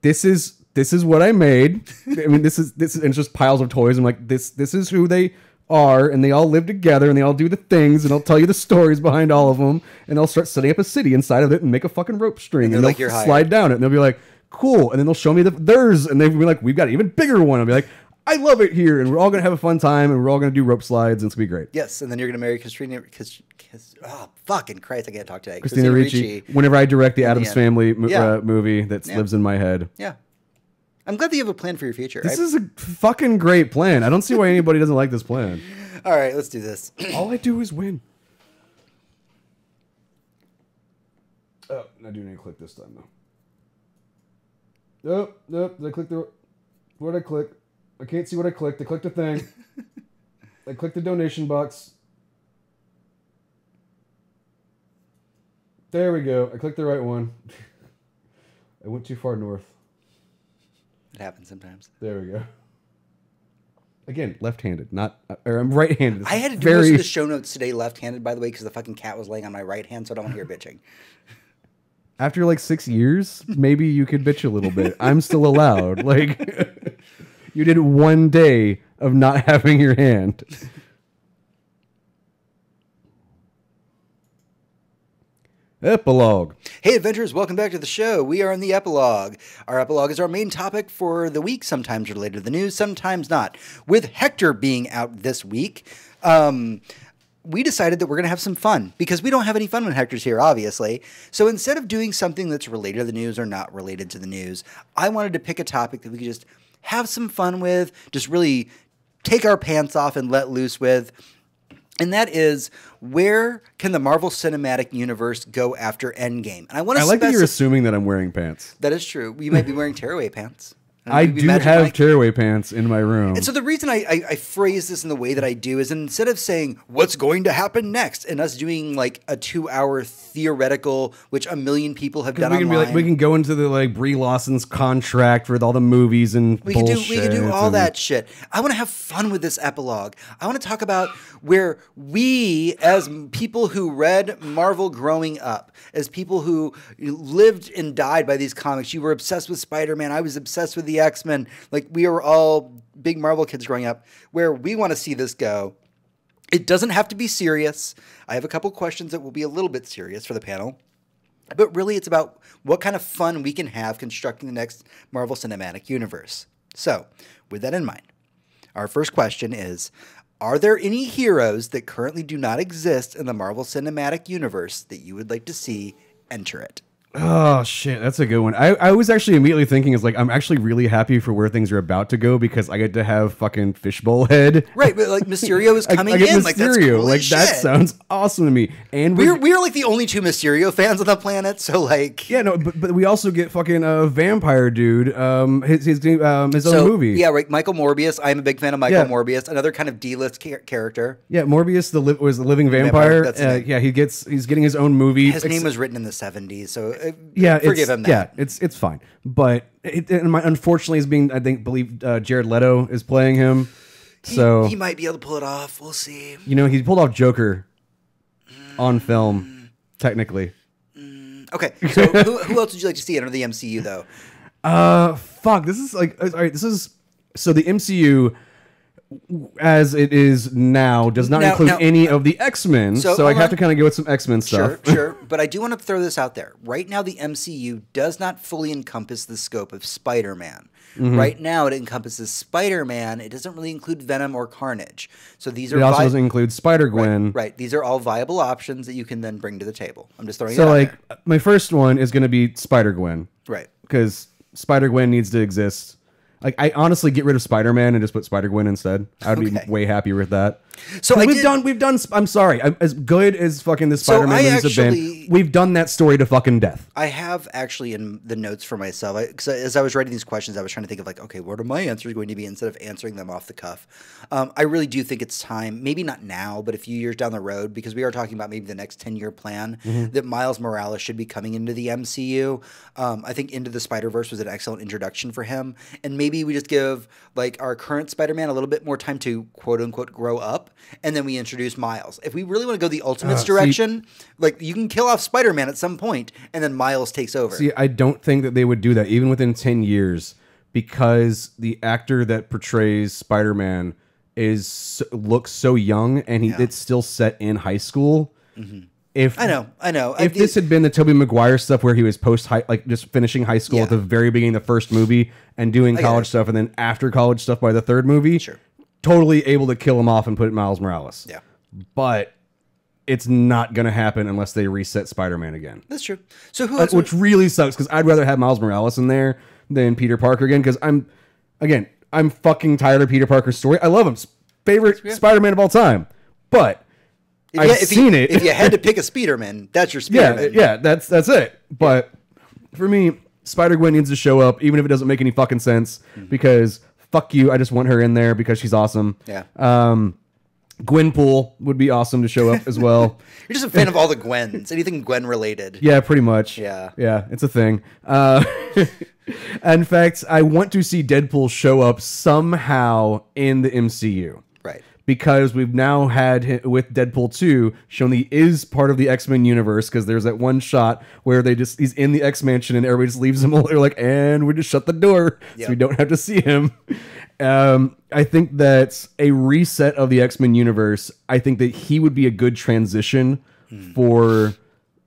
this is what I made. I mean, this is and it's just piles of toys. I'm like, this is who they are, and they all live together, and they all do the things, and I'll tell you the stories behind all of them, and I'll start setting up a city inside of it and make a fucking rope string, and they'll slide down it, and they'll be like, cool, and then they'll show me theirs, and they'll be like, we've got an even bigger one. I'll be like, I love it here, and we're all going to have a fun time, and we're all going to do rope slides, and it's going to be great. Yes, and then you're going to marry Christina, oh, fucking Christ, I can't talk today. Christina Ricci, whenever I direct the Addams Family movie that lives in my head. Yeah. I'm glad that you have a plan for your future. This is a fucking great plan. I don't see why anybody doesn't like this plan. All right, let's do this. All I do is win. Oh, I do need to click this time, though. Nope. Did I click what did I click? I can't see what I clicked. I clicked a thing. I clicked the donation box. There we go. I clicked the right one. I went too far north. It happens sometimes. There we go. Again, left-handed, I'm right-handed. I had to do most of the show notes today left-handed, by the way, because the fucking cat was laying on my right hand, so I don't want to hear bitching. After like 6 years, maybe you could bitch a little bit. I'm still allowed. Like, you did 1 day of not having your hand. Epilogue. Hey, adventurers, welcome back to the show. We are in the epilogue. Our epilogue is our main topic for the week, sometimes related to the news, sometimes not. With Hector being out this week, we decided that we're going to have some fun, because we don't have any fun when Hector's here, obviously. So instead of doing something that's related to the news or not related to the news, I wanted to pick a topic that we could just have some fun with, just really take our pants off and let loose with. And that is, where can the Marvel Cinematic Universe go after Endgame? And I want to. I like that you're assuming that I'm wearing pants. That is true. You might be wearing tearaway pants. I do have tearaway pants in my room. And so the reason I phrase this in the way that I do is, instead of saying what's going to happen next and us doing like a 2-hour theoretical, which a million people have done online. We can go into the like Brie Larson's contract with all the movies and we can do all that shit. I want to have fun with this epilogue. I want to talk about where we, as people who read Marvel growing up, as people who lived and died by these comics, you were obsessed with Spider-Man. I was obsessed with the X-Men. Like, we were all big Marvel kids growing up, where we want to see this go. It doesn't have to be serious. I have a couple questions that will be a little bit serious for the panel. But really, it's about what kind of fun we can have constructing the next Marvel Cinematic Universe. So, with that in mind, our first question is, are there any heroes that currently do not exist in the Marvel Cinematic Universe that you would like to see enter it? Oh, shit. That's a good one. I was actually immediately thinking, is like, I'm actually really happy for where things are about to go because I get to have fucking Fishbowl Head. Right, but like Mysterio is coming I get in. Mysterio. Like, that's cool like as that shit. sounds awesome to me. And we're like the only two Mysterio fans on the planet, so like... Yeah, no, but we also get fucking vampire dude, his own movie. Yeah, right, Michael Morbius. I'm a big fan of Michael Morbius, another kind of D-list character. Yeah, Morbius was the living vampire. That's his name. Yeah, he's getting his own movie. His name was written in the 70s, so forgive him that. Yeah, it's fine. But unfortunately, believe Jared Leto is playing him. So he might be able to pull it off. We'll see. You know, he pulled off Joker on film, technically. Okay, so who else would you like to see enter the MCU, though? Fuck. This is like, all right. So the MCU, as it is now, does not include any of the X-Men. So I have to kind of go with some X-Men stuff. Sure. But I do want to throw this out there. Right now, the MCU does not fully encompass the scope of Spider-Man. Mm-hmm. Right now, it encompasses Spider-Man. It doesn't really include Venom or Carnage. So these are. It also doesn't include Spider-Gwen. Right. These are all viable options that you can then bring to the table. I'm just throwing it out there. So, my first one is going to be Spider-Gwen. Right. Because Spider-Gwen needs to exist. Like, I honestly get rid of Spider-Man and just put Spider-Gwen instead. I would be way happier with that. So we've done. I'm sorry. As good as fucking the Spider-Man movies have been, we've done that story to fucking death. I have actually in the notes for myself, because as I was writing these questions, I was trying to think of like, okay, what are my answers going to be instead of answering them off the cuff. I really do think it's time, maybe not now, but a few years down the road, because we are talking about maybe the next 10-year plan, that Miles Morales should be coming into the MCU. I think Into the Spider-Verse was an excellent introduction for him, and maybe we just give like our current Spider-Man a little bit more time to quote unquote grow up, and then we introduce Miles. If we really want to go the Ultimates direction, like you can kill off Spider-Man at some point, and then Miles takes over. See, I don't think that they would do that even within 10 years, because the actor that portrays Spider-Man looks so young, and it's still set in high school. Mm-hmm. I know. If this had been the Tobey Maguire stuff where he was just finishing high school at the very beginning of the first movie and doing college stuff, and then after college stuff by the third movie, totally able to kill him off and put Miles Morales. Yeah. But it's not going to happen unless they reset Spider-Man again. That's true. So who else? Which really sucks, because I'd rather have Miles Morales in there than Peter Parker again, because I'm fucking tired of Peter Parker's story. I love him. Favorite Spider-Man of all time. But I've seen it. If you had to pick a Spider-Man, that's your Spider-Man. Yeah, that's it. But for me, Spider-Gwen needs to show up, even if it doesn't make any fucking sense, because fuck you, I just want her in there because she's awesome. Yeah. Gwenpool would be awesome to show up as well. You're just a fan of all the Gwens, anything Gwen related. Yeah, pretty much. Yeah, it's a thing. In fact, I want to see Deadpool show up somehow in the MCU. Right. Because we've now had, with Deadpool 2, shown he is part of the X-Men universe, because there's that one shot where he's in the X-Mansion and everybody just leaves him alone. They're like, and we just shut the door so we don't have to see him. I think that's a reset of the X-Men universe. I think that he would be a good transition for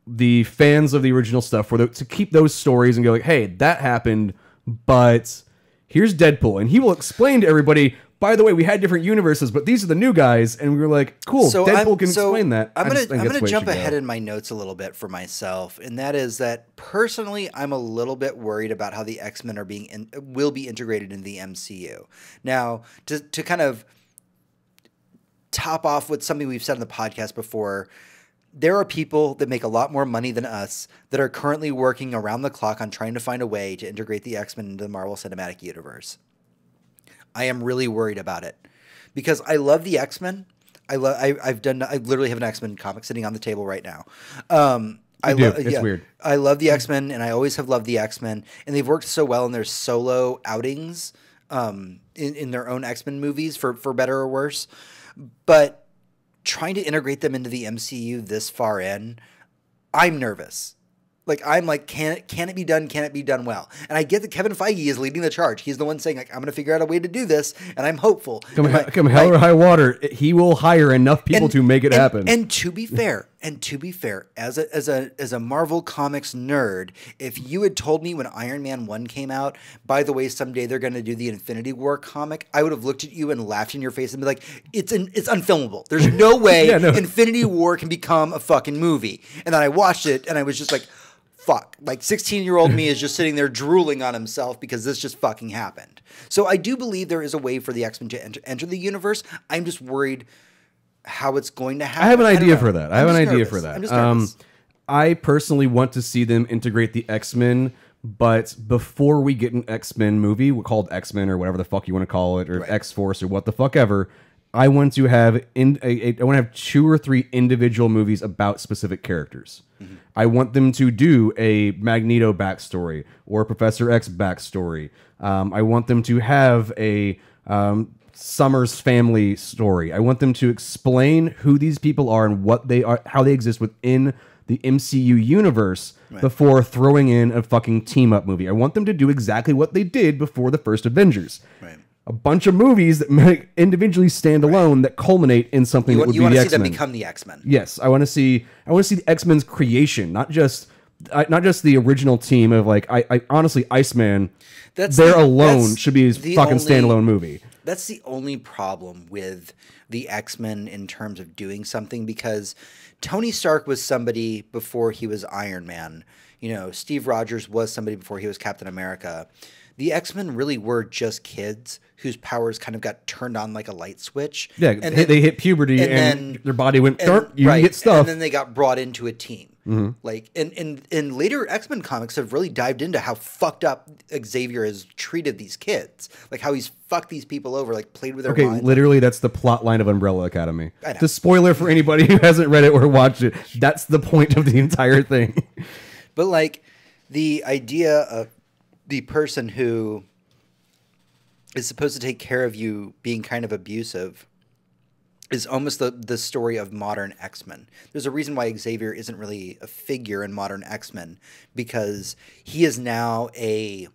the fans of the original stuff, to keep those stories and go like, hey, that happened, but here's Deadpool. And he will explain to everybody, by the way, we had different universes, but these are the new guys, and we were like, cool, Deadpool can explain that. I'm gonna jump ahead in my notes a little bit for myself, and that is that personally, I'm a little bit worried about how the X-Men are will be integrated in the MCU. Now, to kind of top off with something we've said on the podcast before, there are people that make a lot more money than us that are currently working around the clock on trying to find a way to integrate the X-Men into the Marvel Cinematic Universe. I am really worried about it because I love the X-Men. I literally have an X-Men comic sitting on the table right now. It's weird. I love the X-Men, and I always have loved the X-Men, and they've worked so well in their solo outings in their own X-Men movies, for better or worse. But trying to integrate them into the MCU this far in, I'm nervous. I'm like, can it be done? Can it be done well? And I get that Kevin Feige is leading the charge. He's the one saying, like, I'm going to figure out a way to do this, and I'm hopeful. Come hell or high water, he will hire enough people to make it happen. And to be fair, as a Marvel Comics nerd, if you had told me when Iron Man 1 came out, by the way, someday they're going to do the Infinity War comic, I would have looked at you and laughed in your face and be like, it's unfilmable. There's no way Infinity War can become a fucking movie. And then I watched it, and I was just like, fuck. Like, 16-year-old me is just sitting there drooling on himself because this just fucking happened. So I do believe there is a way for the X-Men to enter the universe. I'm just worried how it's going to happen. I have an idea for that. I'm just nervous. I personally want to see them integrate the X-Men, but before we get an X-Men movie called X-Men or whatever the fuck you want to call it, or X-Force or what the fuck ever, I want to have I want to have 2 or 3 individual movies about specific characters. Mm-hmm. I want them to do a Magneto backstory or a Professor X backstory. I want them to have a Summers family story. I want them to explain who these people are and what they are, how they exist within the MCU universe before throwing in a fucking team up movie. I want them to do exactly what they did before the first Avengers. Right. A bunch of movies that individually stand alone that culminate in something that would be the X-Men. You want to see them become the X-Men. Yes, I want to see the X-Men's creation, not just the original team of like I honestly Iceman. Alone should be his fucking standalone movie. That's the only problem with the X-Men in terms of doing something, because Tony Stark was somebody before he was Iron Man. You know, Steve Rogers was somebody before he was Captain America. The X-Men really were just kids whose powers kind of got turned on like a light switch. Yeah, and they hit puberty and their body went, you get stuff. And then they got brought into a team. Mm-hmm. Like, and later X-Men comics have really dived into how fucked up Xavier has treated these kids. Like how he's fucked these people over, like played with their minds. Literally that's the plot line of Umbrella Academy. The spoiler for anybody who hasn't read it or watched it, that's the point of the entire thing. But like the idea of the person who is supposed to take care of you being kind of abusive is almost the story of modern X-Men. There's a reason why Xavier isn't really a figure in modern X-Men, because he is now he's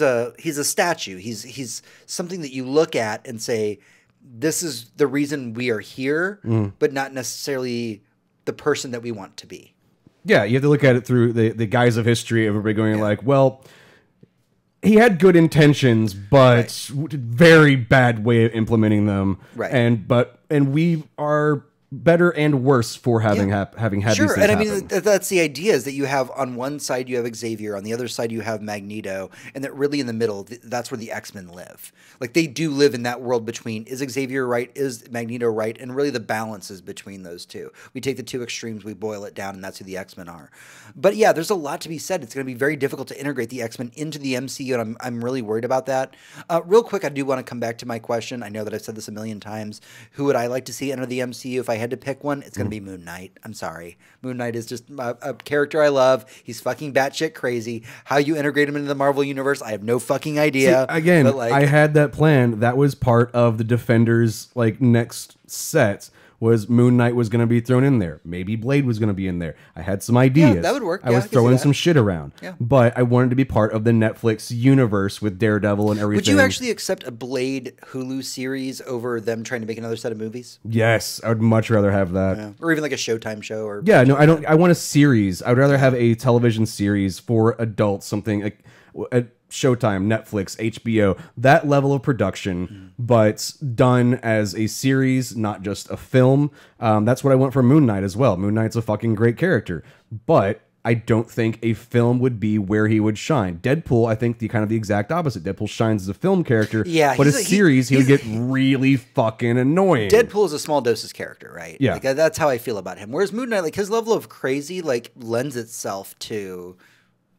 a statue. He's something that you look at and say, this is the reason we are here, but not necessarily the person that we want to be. Yeah, you have to look at it through the guise of history. Everybody going like, well, he had good intentions, but very bad way of implementing them. Right. And we are better and worse for having had these things happen. And I mean, that's the idea, is that you have on one side you have Xavier, on the other side you have Magneto, and that really in the middle, that's where the X-Men live. Like, they do live in that world between, is Xavier right, is Magneto right, and really the balance is between those two. We take the two extremes, we boil it down, and that's who the X-Men are. But yeah, there's a lot to be said. It's going to be very difficult to integrate the X-Men into the MCU, and I'm really worried about that. Real quick, I do want to come back to my question. I know that I've said this a million times. Who would I like to see enter the MCU if I had to pick one? It's going to be Moon Knight. I'm sorry. Moon Knight is just a character I love. He's fucking batshit crazy. How you integrate him into the Marvel Universe, I have no fucking idea. See, again, I had that plan. That was part of the Defenders next set. Was Moon Knight was going to be thrown in there. Maybe Blade was going to be in there. I had some ideas. Yeah, that would work. I was throwing some shit around. Yeah. But I wanted to be part of the Netflix universe with Daredevil and everything. Would you actually accept a Blade Hulu series over them trying to make another set of movies? Yes, I would much rather have that. Yeah. Or even like a Showtime show. Or yeah, no, I don't. I want a series. I would rather have a television series for adults, something like Showtime, Netflix, HBO, that level of production, but done as a series, not just a film. That's what I want from Moon Knight as well. Moon Knight's a fucking great character, but I don't think a film would be where he would shine. Deadpool, I think the exact opposite. Deadpool shines as a film character, but a series, he would get really fucking annoying. Deadpool is a small doses character, right? Yeah. Like, that's how I feel about him. Whereas Moon Knight, like, his level of crazy, like, lends itself to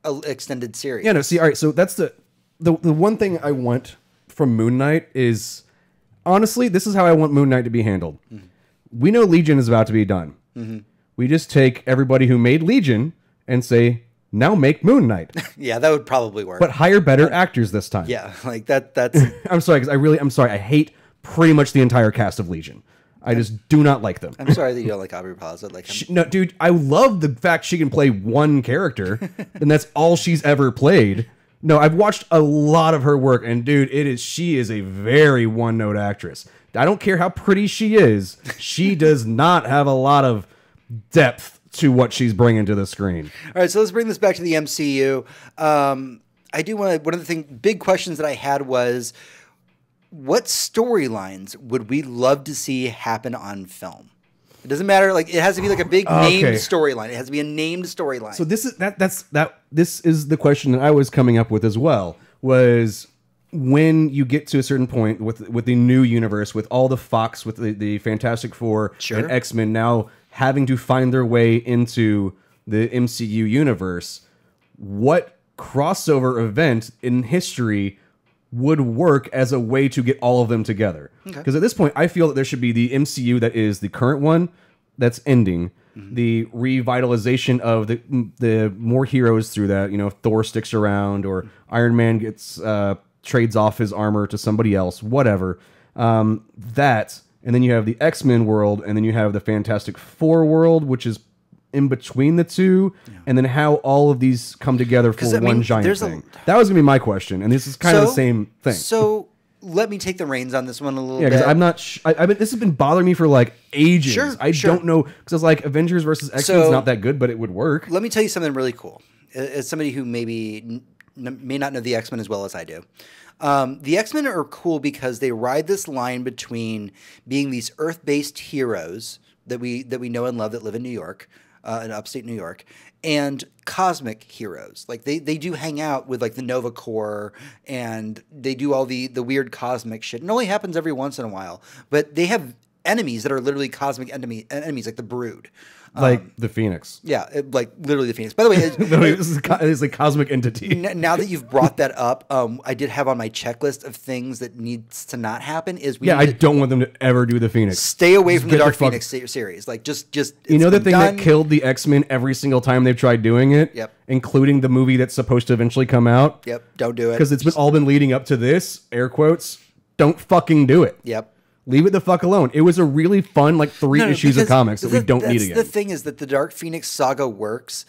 an extended series. Yeah, no, see, all right, so that's the one thing I want from Moon Knight is, honestly, this is how I want Moon Knight to be handled. We know Legion is about to be done. We just take everybody who made Legion and say, now make Moon Knight. Yeah, that would probably work. But hire better actors this time. Yeah, like that's... I'm sorry, because I'm sorry, I hate pretty much the entire cast of Legion. I just do not like them. I'm sorry that you don't like Aubrey Plaza. Like, no, dude, I love the fact she can play one character, and that's all she's ever played. No, I've watched a lot of her work, and dude, she is a very one-note actress. I don't care how pretty she is. She does not have a lot of depth to what she's bringing to the screen. All right, so let's bring this back to the MCU. I do want to... One of the big questions that I had was, what storylines would we love to see happen on film? It doesn't matter. Like, it has to be like a big named storyline. It has to be a named storyline. So this is this is the question that I was coming up with as well. Was when you get to a certain point with the new universe, with all the Fox, with the Fantastic Four and X-Men now having to find their way into the MCU universe, what crossover event in history would work as a way to get all of them together? Because at this point, I feel that there should be the MCU that is the current one that's ending, the revitalization of the more heroes through that. You know, Thor sticks around, or Iron Man gets trades off his armor to somebody else, whatever. That, and then you have the X-Men world, and then you have the Fantastic Four world, which is in between the two, and then how all of these come together for one giant thing. That was gonna be my question, and this is kind of the same thing. So let me take the reins on this one a little bit. Yeah, because I'm not... this has been bothering me for like ages. I don't know, because it's like Avengers versus X-Men is not that good, but it would work. Let me tell you something really cool. As somebody who may not know the X-Men as well as I do. The X-Men are cool because they ride this line between being these Earth-based heroes that we know and love that live in New York, in upstate New York, and cosmic heroes. Like they do hang out with like the Nova Corps, and they do all the weird cosmic shit. It only happens every once in a while, but they have enemies that are literally cosmic enemies, like the Brood. Like the Phoenix. Yeah, like literally the Phoenix. By the way, this is a cosmic entity. Now that you've brought that up, I did have on my checklist of things that needs to not happen is I don't want them to ever do the Phoenix. Stay away from the Dark Phoenix series. Like just you know the thing that killed the X-Men every single time they've tried doing it? Yep. Including the movie that's supposed to eventually come out? Yep, don't do it. Because it's all been leading up to this, air quotes, don't fucking do it. Yep. Leave it the fuck alone. It was a really fun, like, 3 issues of comics that we don't need again. The thing is that the Dark Phoenix saga works,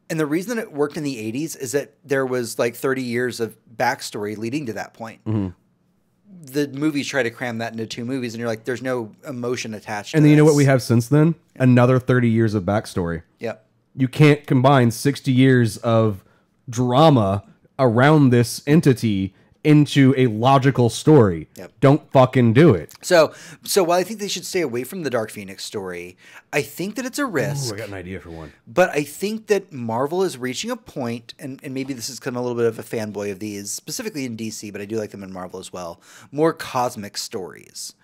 and the reason it worked in the 80s is that there was, like, 30 years of backstory leading to that point. The movies try to cram that into 2 movies, and you're like, there's no emotion attached to And then this. you know what we have since then? Another 30 years of backstory. Yep. You can't combine 60 years of drama around this entity into a logical story. Yep. Don't fucking do it. So while I think they should stay away from the Dark Phoenix story, I think that it's a risk. Ooh, I got an idea for one. But I think that Marvel is reaching a point, and maybe this is kind of a little bit of a fanboy of these, specifically in DC, but I do like them in Marvel as well, more cosmic stories.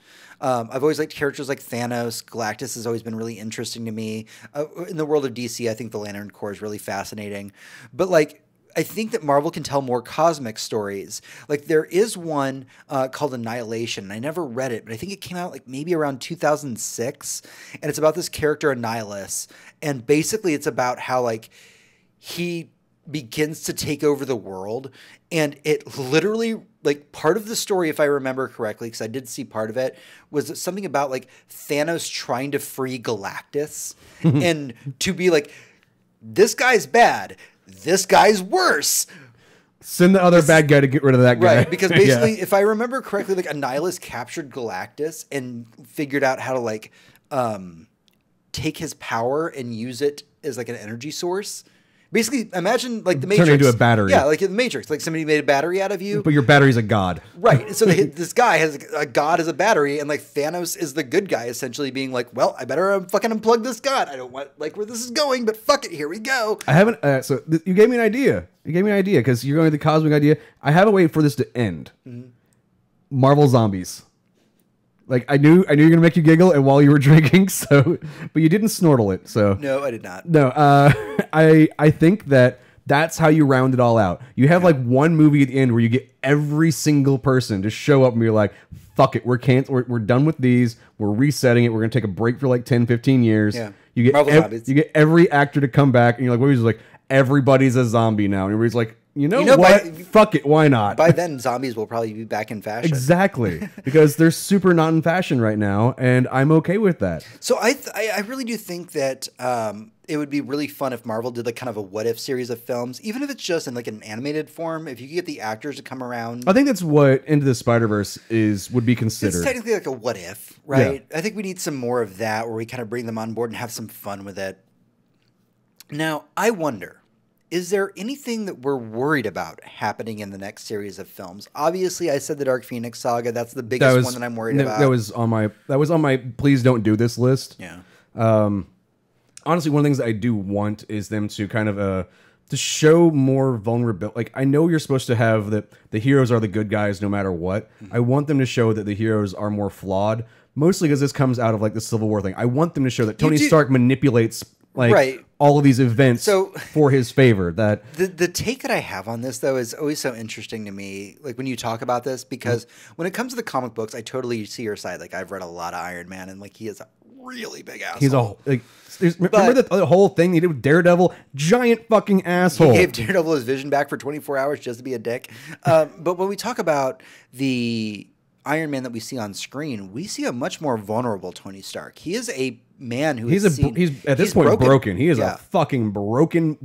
I've always liked characters like Thanos. Galactus has always been really interesting to me. In the world of DC, I think the Lantern Corps is really fascinating. But like, I think that Marvel can tell more cosmic stories. Like there is one called Annihilation. I never read it, but I think it came out like maybe around 2006. And it's about this character Annihilus. And basically it's about how like he begins to take over the world. And it literally, like part of the story, if I remember correctly, because I did see part of it, was something about like Thanos trying to free Galactus. And to be like, this guy's bad. This guy's worse. Send the other bad guy to get rid of that guy. Right, because basically, if I remember correctly, like Annihilus captured Galactus and figured out how to like take his power and use it as like an energy source. Basically, imagine like the Turn Matrix. into a battery. Yeah, like in the Matrix, like somebody made a battery out of you. But your battery's a god. Right. So this guy has a god as a battery, and like Thanos is the good guy, essentially being like, well, I better fucking unplug this god. I don't want like where this is going, but fuck it, here we go. I haven't. You gave me an idea. You gave me an idea because you're going with the cosmic idea. I have a way for this to end. Marvel Zombies. Like I knew you're gonna make you giggle, and while you were drinking, so but you didn't snortle it. So No, I did not. no, I think that's how you round it all out. You have like one movie at the end where you get every single person to show up and be like, fuck it, we're done with these, we're resetting it, we're gonna take a break for like 10, 15 years. Yeah. You get Marvel Zombies. you get every actor to come back, and you're like, what? He's like, everybody's a zombie now, and everybody's like, you know what? Fuck it, why not? By then, zombies will probably be back in fashion. Exactly, because they're super not in fashion right now, and I'm okay with that. So I really do think that it would be really fun if Marvel did like kind of a what if series of films, even if it's just in like an animated form. If you could get the actors to come around, I think that's what Into the Spider-Verse would be it's considered. technically like a what if, right? I think we need some more of that where we kind of bring them on board and have some fun with it. Now, I wonder, is there anything that we're worried about happening in the next series of films? Obviously, I said the Dark Phoenix saga. That's the biggest one that I'm worried about. That was on my please don't do this list. Yeah. Honestly, one of the things that I do want is them to kind of to show more vulnerability. Like, I know you're supposed to have the heroes are the good guys no matter what. I want them to show that the heroes are more flawed, mostly because this comes out of like the Civil War thing. I want them to show that Tony Stark manipulates like all of these events for his favor. That the take that I have on this though is always so interesting to me. Like when you talk about this, because when it comes to the comic books, I totally see your side. Like I've read a lot of Iron Man, and like he is a really big asshole. He's a like. Remember the whole thing he did with Daredevil? Giant fucking asshole. He gave Daredevil his vision back for 24 hours just to be a dick. But when we talk about the Iron Man that we see on screen, we see a much more vulnerable Tony Stark. He is a man who he's at this point broken. He is a fucking broken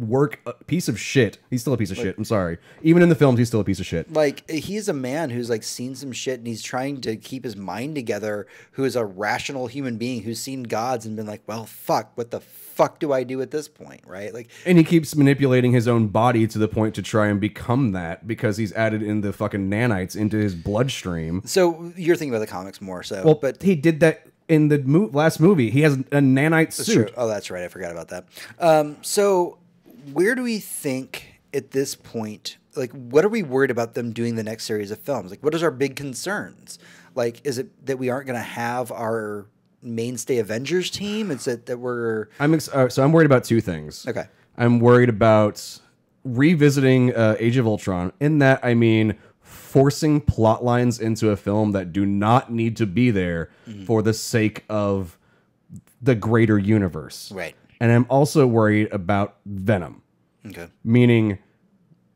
piece of shit. He's still a piece of shit. I'm sorry. Even in the films, he's still a piece of shit. Like he's a man who's like seen some shit and he's trying to keep his mind together. Who is a rational human being who's seen gods and been like, well, fuck, what the fuck do I do at this point, right? Like, and he keeps manipulating his own body to the point to try and become that because he's added in the fucking nanites into his bloodstream. So you're thinking about the comics more, so well, but he did that. In the last movie, he has a nanite suit. True. Oh, that's right. I forgot about that. So where do we think at this point, like, what are we worried about them doing the next series of films? Like, what is our big concerns? Like, is it that we aren't going to have our mainstay Avengers team? Is it that we're... So I'm worried about two things. Okay. I'm worried about revisiting Age of Ultron. In that, I mean... forcing plot lines into a film that do not need to be there for the sake of the greater universe. Right. And I'm also worried about Venom. Okay. Meaning,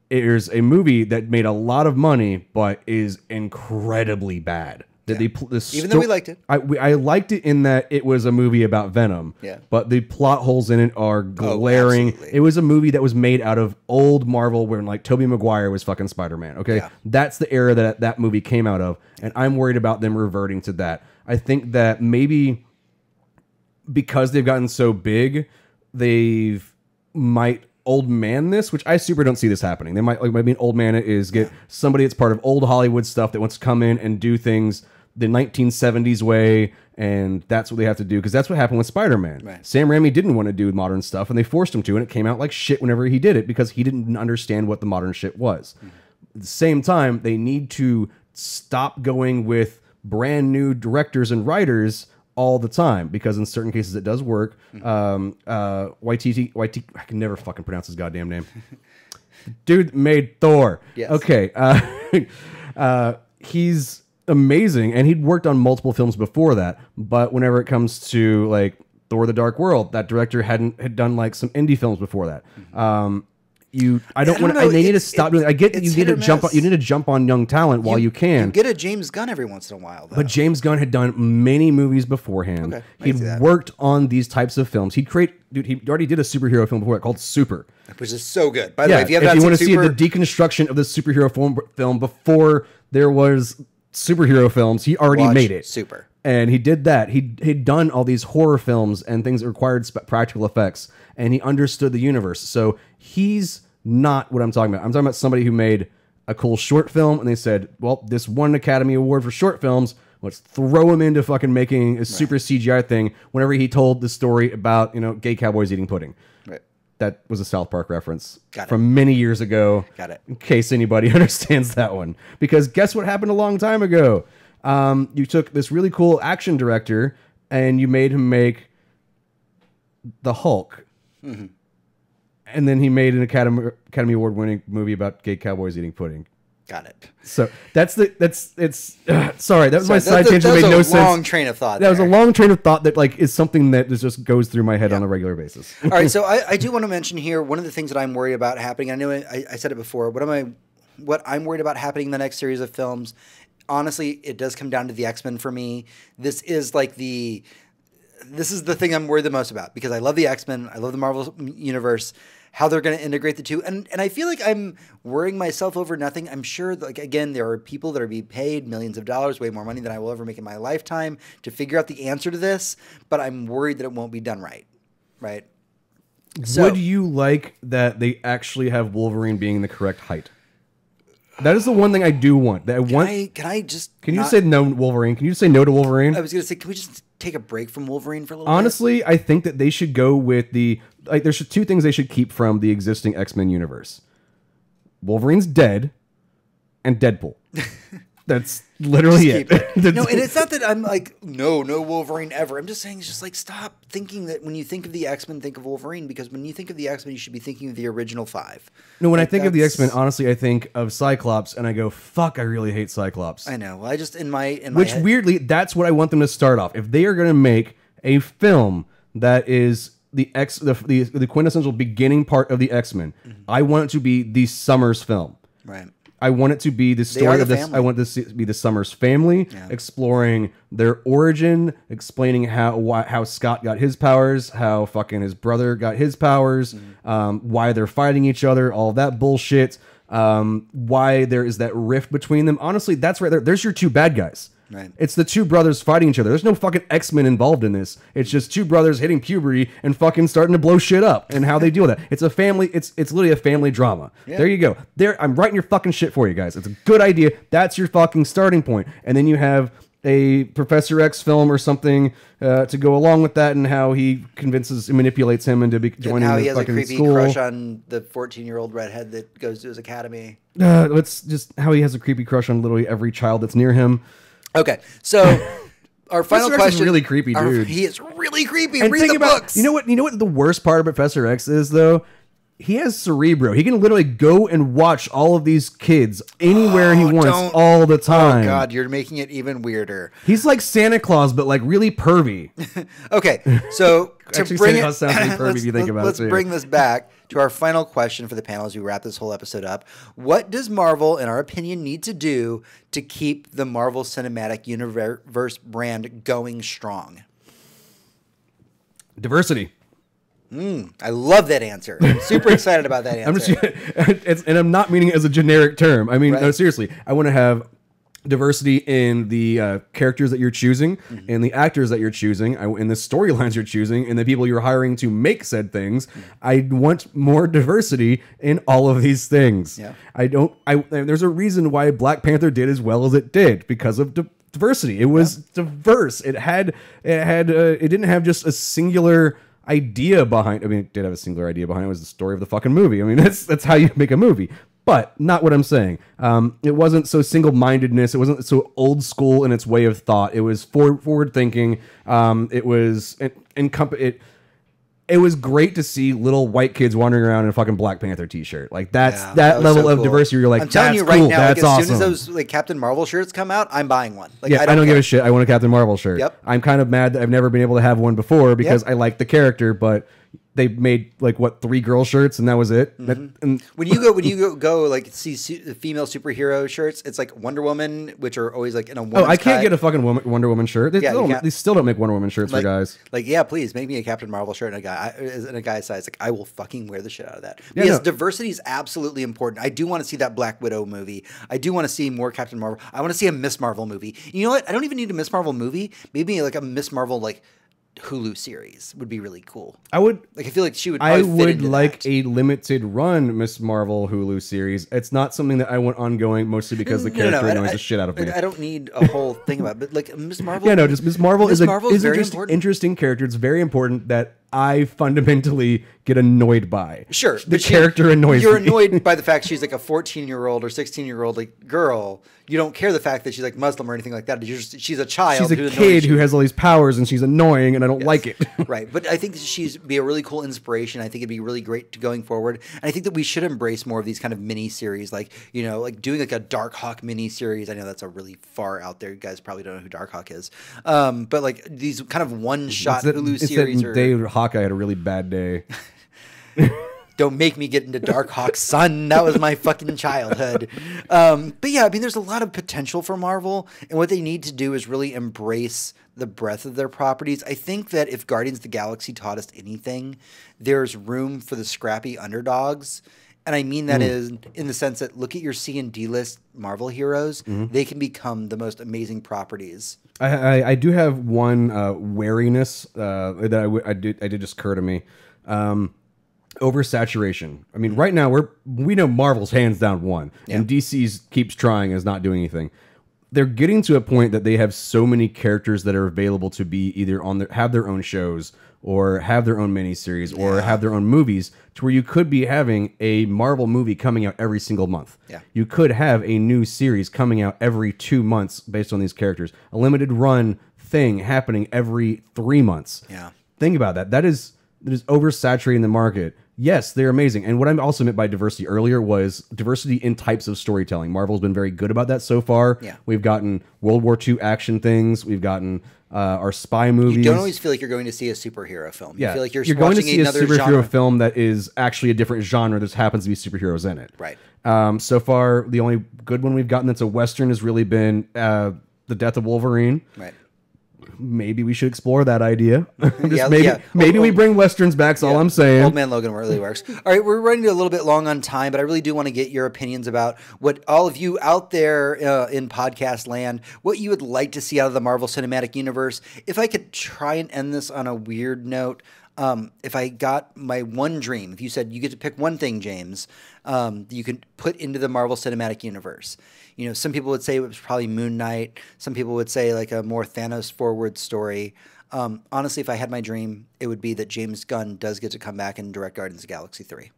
there's a movie that made a lot of money, but is incredibly bad. Even though we liked it. I liked it in that it was a movie about Venom. Yeah. But the plot holes in it are glaring. It was a movie that was made out of old Marvel when like Tobey Maguire was fucking Spider-Man. Okay. Yeah. That's the era that movie came out of. And I'm worried about them reverting to that. I think that maybe because they've gotten so big, might old man this, which I super don't see this happening. They might maybe an old man get somebody that's part of old Hollywood stuff that wants to come in and do things the 1970s way, and that's what they have to do because that's what happened with Spider-Man. Right. Sam Raimi didn't want to do modern stuff, and they forced him to, and it came out like shit whenever he did it because he didn't understand what the modern shit was. At the same time, they need to stop going with brand new directors and writers all the time because in certain cases it does work. Waititi, I can never fucking pronounce his goddamn name. Dude made Thor. Yes. Okay. He's amazing, and he'd worked on multiple films before that. But whenever it comes to like Thor: The Dark World, that director had done like some indie films before that. They need to stop doing. I get that you need to jump on. You need to jump on young talent while you can. You get a James Gunn every once in a while, though. But James Gunn had done many movies beforehand. Okay, he'd worked on these types of films. He already did a superhero film before it called Super, which is so good. By the way, if you want to see the deconstruction of the superhero film before there was superhero films, he already made it. Super. And he did that. He'd done all these horror films and things that required practical effects, and he understood the universe. So he's not what I'm talking about. I'm talking about somebody who made a cool short film, and they said, well, this won an Academy Award for short films. Let's throw him into fucking making a super CGI thing whenever he told the story about, gay cowboys eating pudding. Right. That was a South Park reference Got it. from many years ago. Got it. In case anybody understands that one. Because guess what happened a long time ago? You took this really cool action director and you made him make the Hulk. Mm-hmm. And then he made an Academy Award winning movie about gay cowboys eating pudding. Got it. So sorry, that was my side tangent. Made no sense. That was a long train of thought. That was a long train of thought that is something that just goes through my head on a regular basis. All right, so I do want to mention here one of the things that I'm worried about happening. I know I said it before. What I'm worried about happening in the next series of films. Honestly, it does come down to the X-Men for me. This is the thing I'm worried the most about because I love the X-Men. I love the Marvel universe. How they're going to integrate the two. And I feel like I'm worrying myself over nothing. I'm sure, again, there are people that are being paid millions of dollars, way more money than I will ever make in my lifetime, to figure out the answer to this. But I'm worried that it won't be done right. Right? So, would you like that they actually have Wolverine being the correct height? That is the one thing I do want. That I want. Can you say no, Wolverine? Can you say no to Wolverine? I was going to say, can we just take a break from Wolverine for a little Honestly, I think that they should go with there's two things they should keep from the existing X-Men universe. Wolverine's dead, and Deadpool. That's literally it. No, and it's not that I'm like, no Wolverine ever. I'm just saying, stop thinking that when you think of the X-Men, think of Wolverine, because when you think of the X-Men, you should be thinking of the original 5. No, when I think of the X-Men, honestly, I think of Cyclops, and I go, fuck, I really hate Cyclops. I know. Well, I just, in my Which, head, weirdly, that's what I want them to start off. If they are going to make a film that is the quintessential beginning part of the X-Men, I want it to be the Summers film. Right. I want it to be the story of this. Family. I want this to be the Summers family, exploring their origin, explaining how Scott got his powers, how fucking his brother got his powers, why they're fighting each other, all that bullshit, why there is that rift between them. Honestly, that's right there. There's your two bad guys. Right. It's the two brothers fighting each other. There's no fucking X-Men involved in this. It's just two brothers hitting puberty and fucking starting to blow shit up and how they deal with that. It's a family. It's literally a family drama. Yeah. There you go. I'm writing your fucking shit for you guys. It's a good idea. That's your fucking starting point. And then you have a Professor X film or something to go along with that, and how he manipulates him into joining the fucking school. How he has a creepy crush on the 14-year-old redhead that goes to his academy. It's just how he has a creepy crush on literally every child that's near him. Okay, so our final question. Is really creepy, dude. He is really creepy. And read the books. You know what the worst part of Professor X is, though? He has Cerebro. He can literally go and watch all of these kids anywhere he wants all the time. Oh, God, you're making it even weirder. He's like Santa Claus, but like really pervy. Okay, so Actually, Santa Claus sounds really pervy if you think about it. Let's bring this back to our final question for the panel as we wrap this whole episode up. What does Marvel, in our opinion, need to do to keep the Marvel Cinematic Universe brand going strong? Diversity. I love that answer. I'm super excited about that answer. And I'm not meaning it as a generic term. I mean, no, seriously, I want to have diversity in the characters that you're choosing, and the actors that you're choosing, in the storylines you're choosing, and the people you're hiring to make said things. I want more diversity in all of these things. Yeah. There's a reason why Black Panther did as well as it did, because of diversity. It was diverse. It didn't have just a singular idea behind. I mean, it did have a singular idea behind it. It was the story of the fucking movie. I mean, that's how you make a movie. But not what I'm saying. It wasn't so single-mindedness. It wasn't so old school in its way of thought. It was forward thinking. It was great to see little white kids wandering around in a fucking Black Panther t-shirt. Like that level of diversity. You're like, I'm telling you right cool. now, That's as awesome. soon as those Captain Marvel shirts come out, I'm buying one. Like, I don't give a shit. I want a Captain Marvel shirt. Yep. I'm kind of mad that I've never been able to have one before because I like the character, but they made like what 3 girl shirts and that was it. And When you go like see female superhero shirts, it's like Wonder Woman, which are always like in a woman's I can't cut. get a fucking Wonder Woman shirt. They, Yeah, you don't, can't. they still don't make Wonder Woman shirts for guys. Like, yeah, please make me a Captain Marvel shirt in a guy size. Like, I will fucking wear the shit out of that. Yeah, Yes, no. diversity is absolutely important. I do want to see that Black Widow movie. I do want to see more Captain Marvel. I want to see a Miss Marvel movie. You know what? I don't even need a Miss Marvel movie. Maybe like a Miss Marvel like Hulu series would be really cool. I would. Like, I feel like she would. I Probably fit would into like that. a limited run Miss Marvel Hulu series. It's not something that I want ongoing, mostly because the character annoys the shit out of me. I don't need a whole thing about it, but like Miss Marvel. Yeah, no, just Miss Marvel is Marvel is very an important. interesting character. It's very important that I fundamentally get annoyed by. Sure, the but character annoys You're me. annoyed by the fact she's like a 14-year-old or 16-year-old like girl. You don't care the fact that she's like Muslim or anything like that. She's a child. She's a who annoys kid who you. has all these powers and she's annoying and I don't like it. Right, but I think that she's be a really cool inspiration. I think it'd be really great to going forward, and I think that we should embrace more of these kind of mini series, like like doing like a Dark Hawk mini series. I know that's a really far out there. You guys probably don't know who Dark Hawk is, but like these kind of one-shot Hulu series. That day Hawkeye had a really bad day. Don't make me get into Dark Hawk, son. That was my fucking childhood. But yeah, I mean, there's a lot of potential for Marvel, and what they need to do is really embrace the breadth of their properties. I think that if Guardians of the Galaxy taught us anything, there's room for the scrappy underdogs. And I mean that is in the sense that look at your C and D list Marvel heroes. They can become the most amazing properties. I do have one wariness that I did just occur to me. Oversaturation. I mean, right now we know Marvel's hands down one, and DC's keeps trying is not doing anything. They're getting to a point that they have so many characters that are available to be either have their own shows or have their own miniseries or have their own movies, to where you could be having a Marvel movie coming out every single month. Yeah. You could have a new series coming out every 2 months based on these characters. A limited run thing happening every 3 months. Yeah. Think about that. That is oversaturating the market. Yes, they're amazing. And what I also meant by diversity earlier was diversity in types of storytelling. Marvel's been very good about that so far. Yeah. We've gotten World War II action things. We've gotten our spy movies. You don't always feel like you're going to see a superhero film. Yeah. You feel like you're going to watching see a another superhero genre. film that is actually a different genre. There happens to be superheroes in it. Right. So far, the only good one we've gotten that's a Western has really been The Death of Wolverine. Right. Maybe we should explore that idea. Yeah, maybe we bring Westerns back, that's all I'm saying. Old Man Logan really works. All right, we're running a little bit long on time, but I really do want to get your opinions about what all of you out there in podcast land, what you would like to see out of the Marvel Cinematic Universe. If I could try and end this on a weird note, if I got my one dream, if you said you get to pick one thing, James, you can put into the Marvel Cinematic Universe. Some people would say it was probably Moon Knight. Some people would say like a more Thanos forward story. Honestly, if I had my dream, it would be that James Gunn does get to come back and direct Guardians of the Galaxy 3.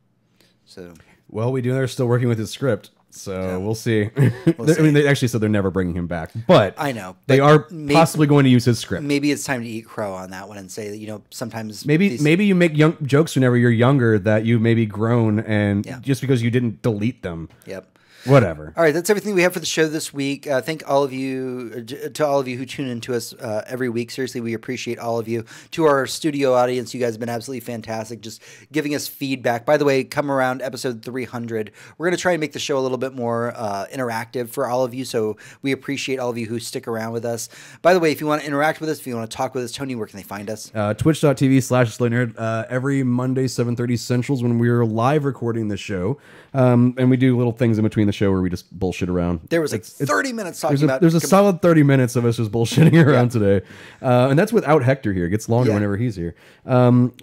So, well, we do know they're still working with his script, so we'll see. see. I mean, they actually said they're never bringing him back, but I know they but are possibly maybe, going to use his script. Maybe it's time to eat crow on that one and say that sometimes maybe you make jokes whenever you're younger that you maybe grown and just because you didn't delete them. Yep. Whatever. All right, that's everything we have for the show this week. Thank all of you who tune in to us every week. Seriously, we appreciate all of you. To our studio audience, you guys have been absolutely fantastic, just giving us feedback. By the way, come around episode 300. We're going to try and make the show a little bit more interactive for all of you, so we appreciate all of you who stick around with us. By the way, if you want to interact with us, if you want to talk with us, Tony, where can they find us? Twitch.tv/SlayNerd. Every Monday, 7:30 Centrals, when we're live recording the show. And we do little things in between the show where we just bullshit around. There was 30 minutes talking about... There's a solid 30 minutes of us just bullshitting around today. And that's without Hector here. It gets longer whenever he's here.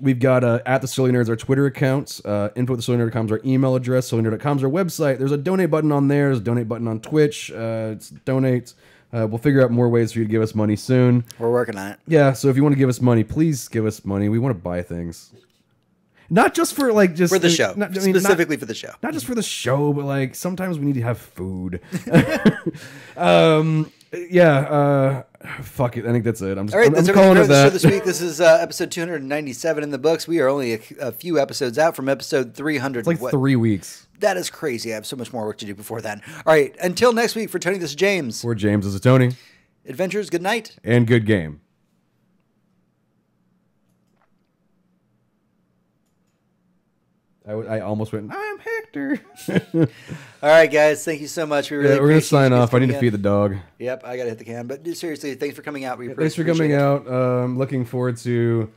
We've got at the Silly Nerds, our Twitter accounts. Info@thesillynerd.com is our email address. Sillinerd.com is our website. There's a donate button on there. There's a donate button on Twitch. It's donate. We'll figure out more ways for you to give us money soon. We're working on it. Yeah, so if you want to give us money, please give us money. We want to buy things. Not just for for the show, specifically for the show. Not just for the show, but sometimes we need to have food. Fuck it. I think that's it. I'm calling it that. Show this week. This is episode 297 in the books. We are only a few episodes out from episode 300. It's 3 weeks. That is crazy. I have so much more work to do before then. All right. Until next week, for Tony, this is James. For James, this is Tony. Adventures. Good night. And good game. I almost went, I'm Hector. All right, guys. Thank you so much. We really We're going to appreciate you sign guys off. I need to coming feed in. the dog. Yep, I got to hit the can. But seriously, thanks for coming out. Thanks for coming out. Looking forward to...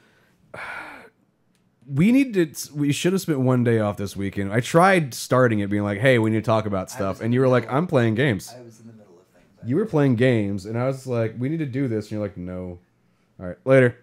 We should have spent one day off this weekend. I tried starting it, being like, hey, we need to talk about stuff. And you were like, I'm playing games. I was in the middle of things. You were playing games, and I was like, we need to do this. And you're like, no. All right, later.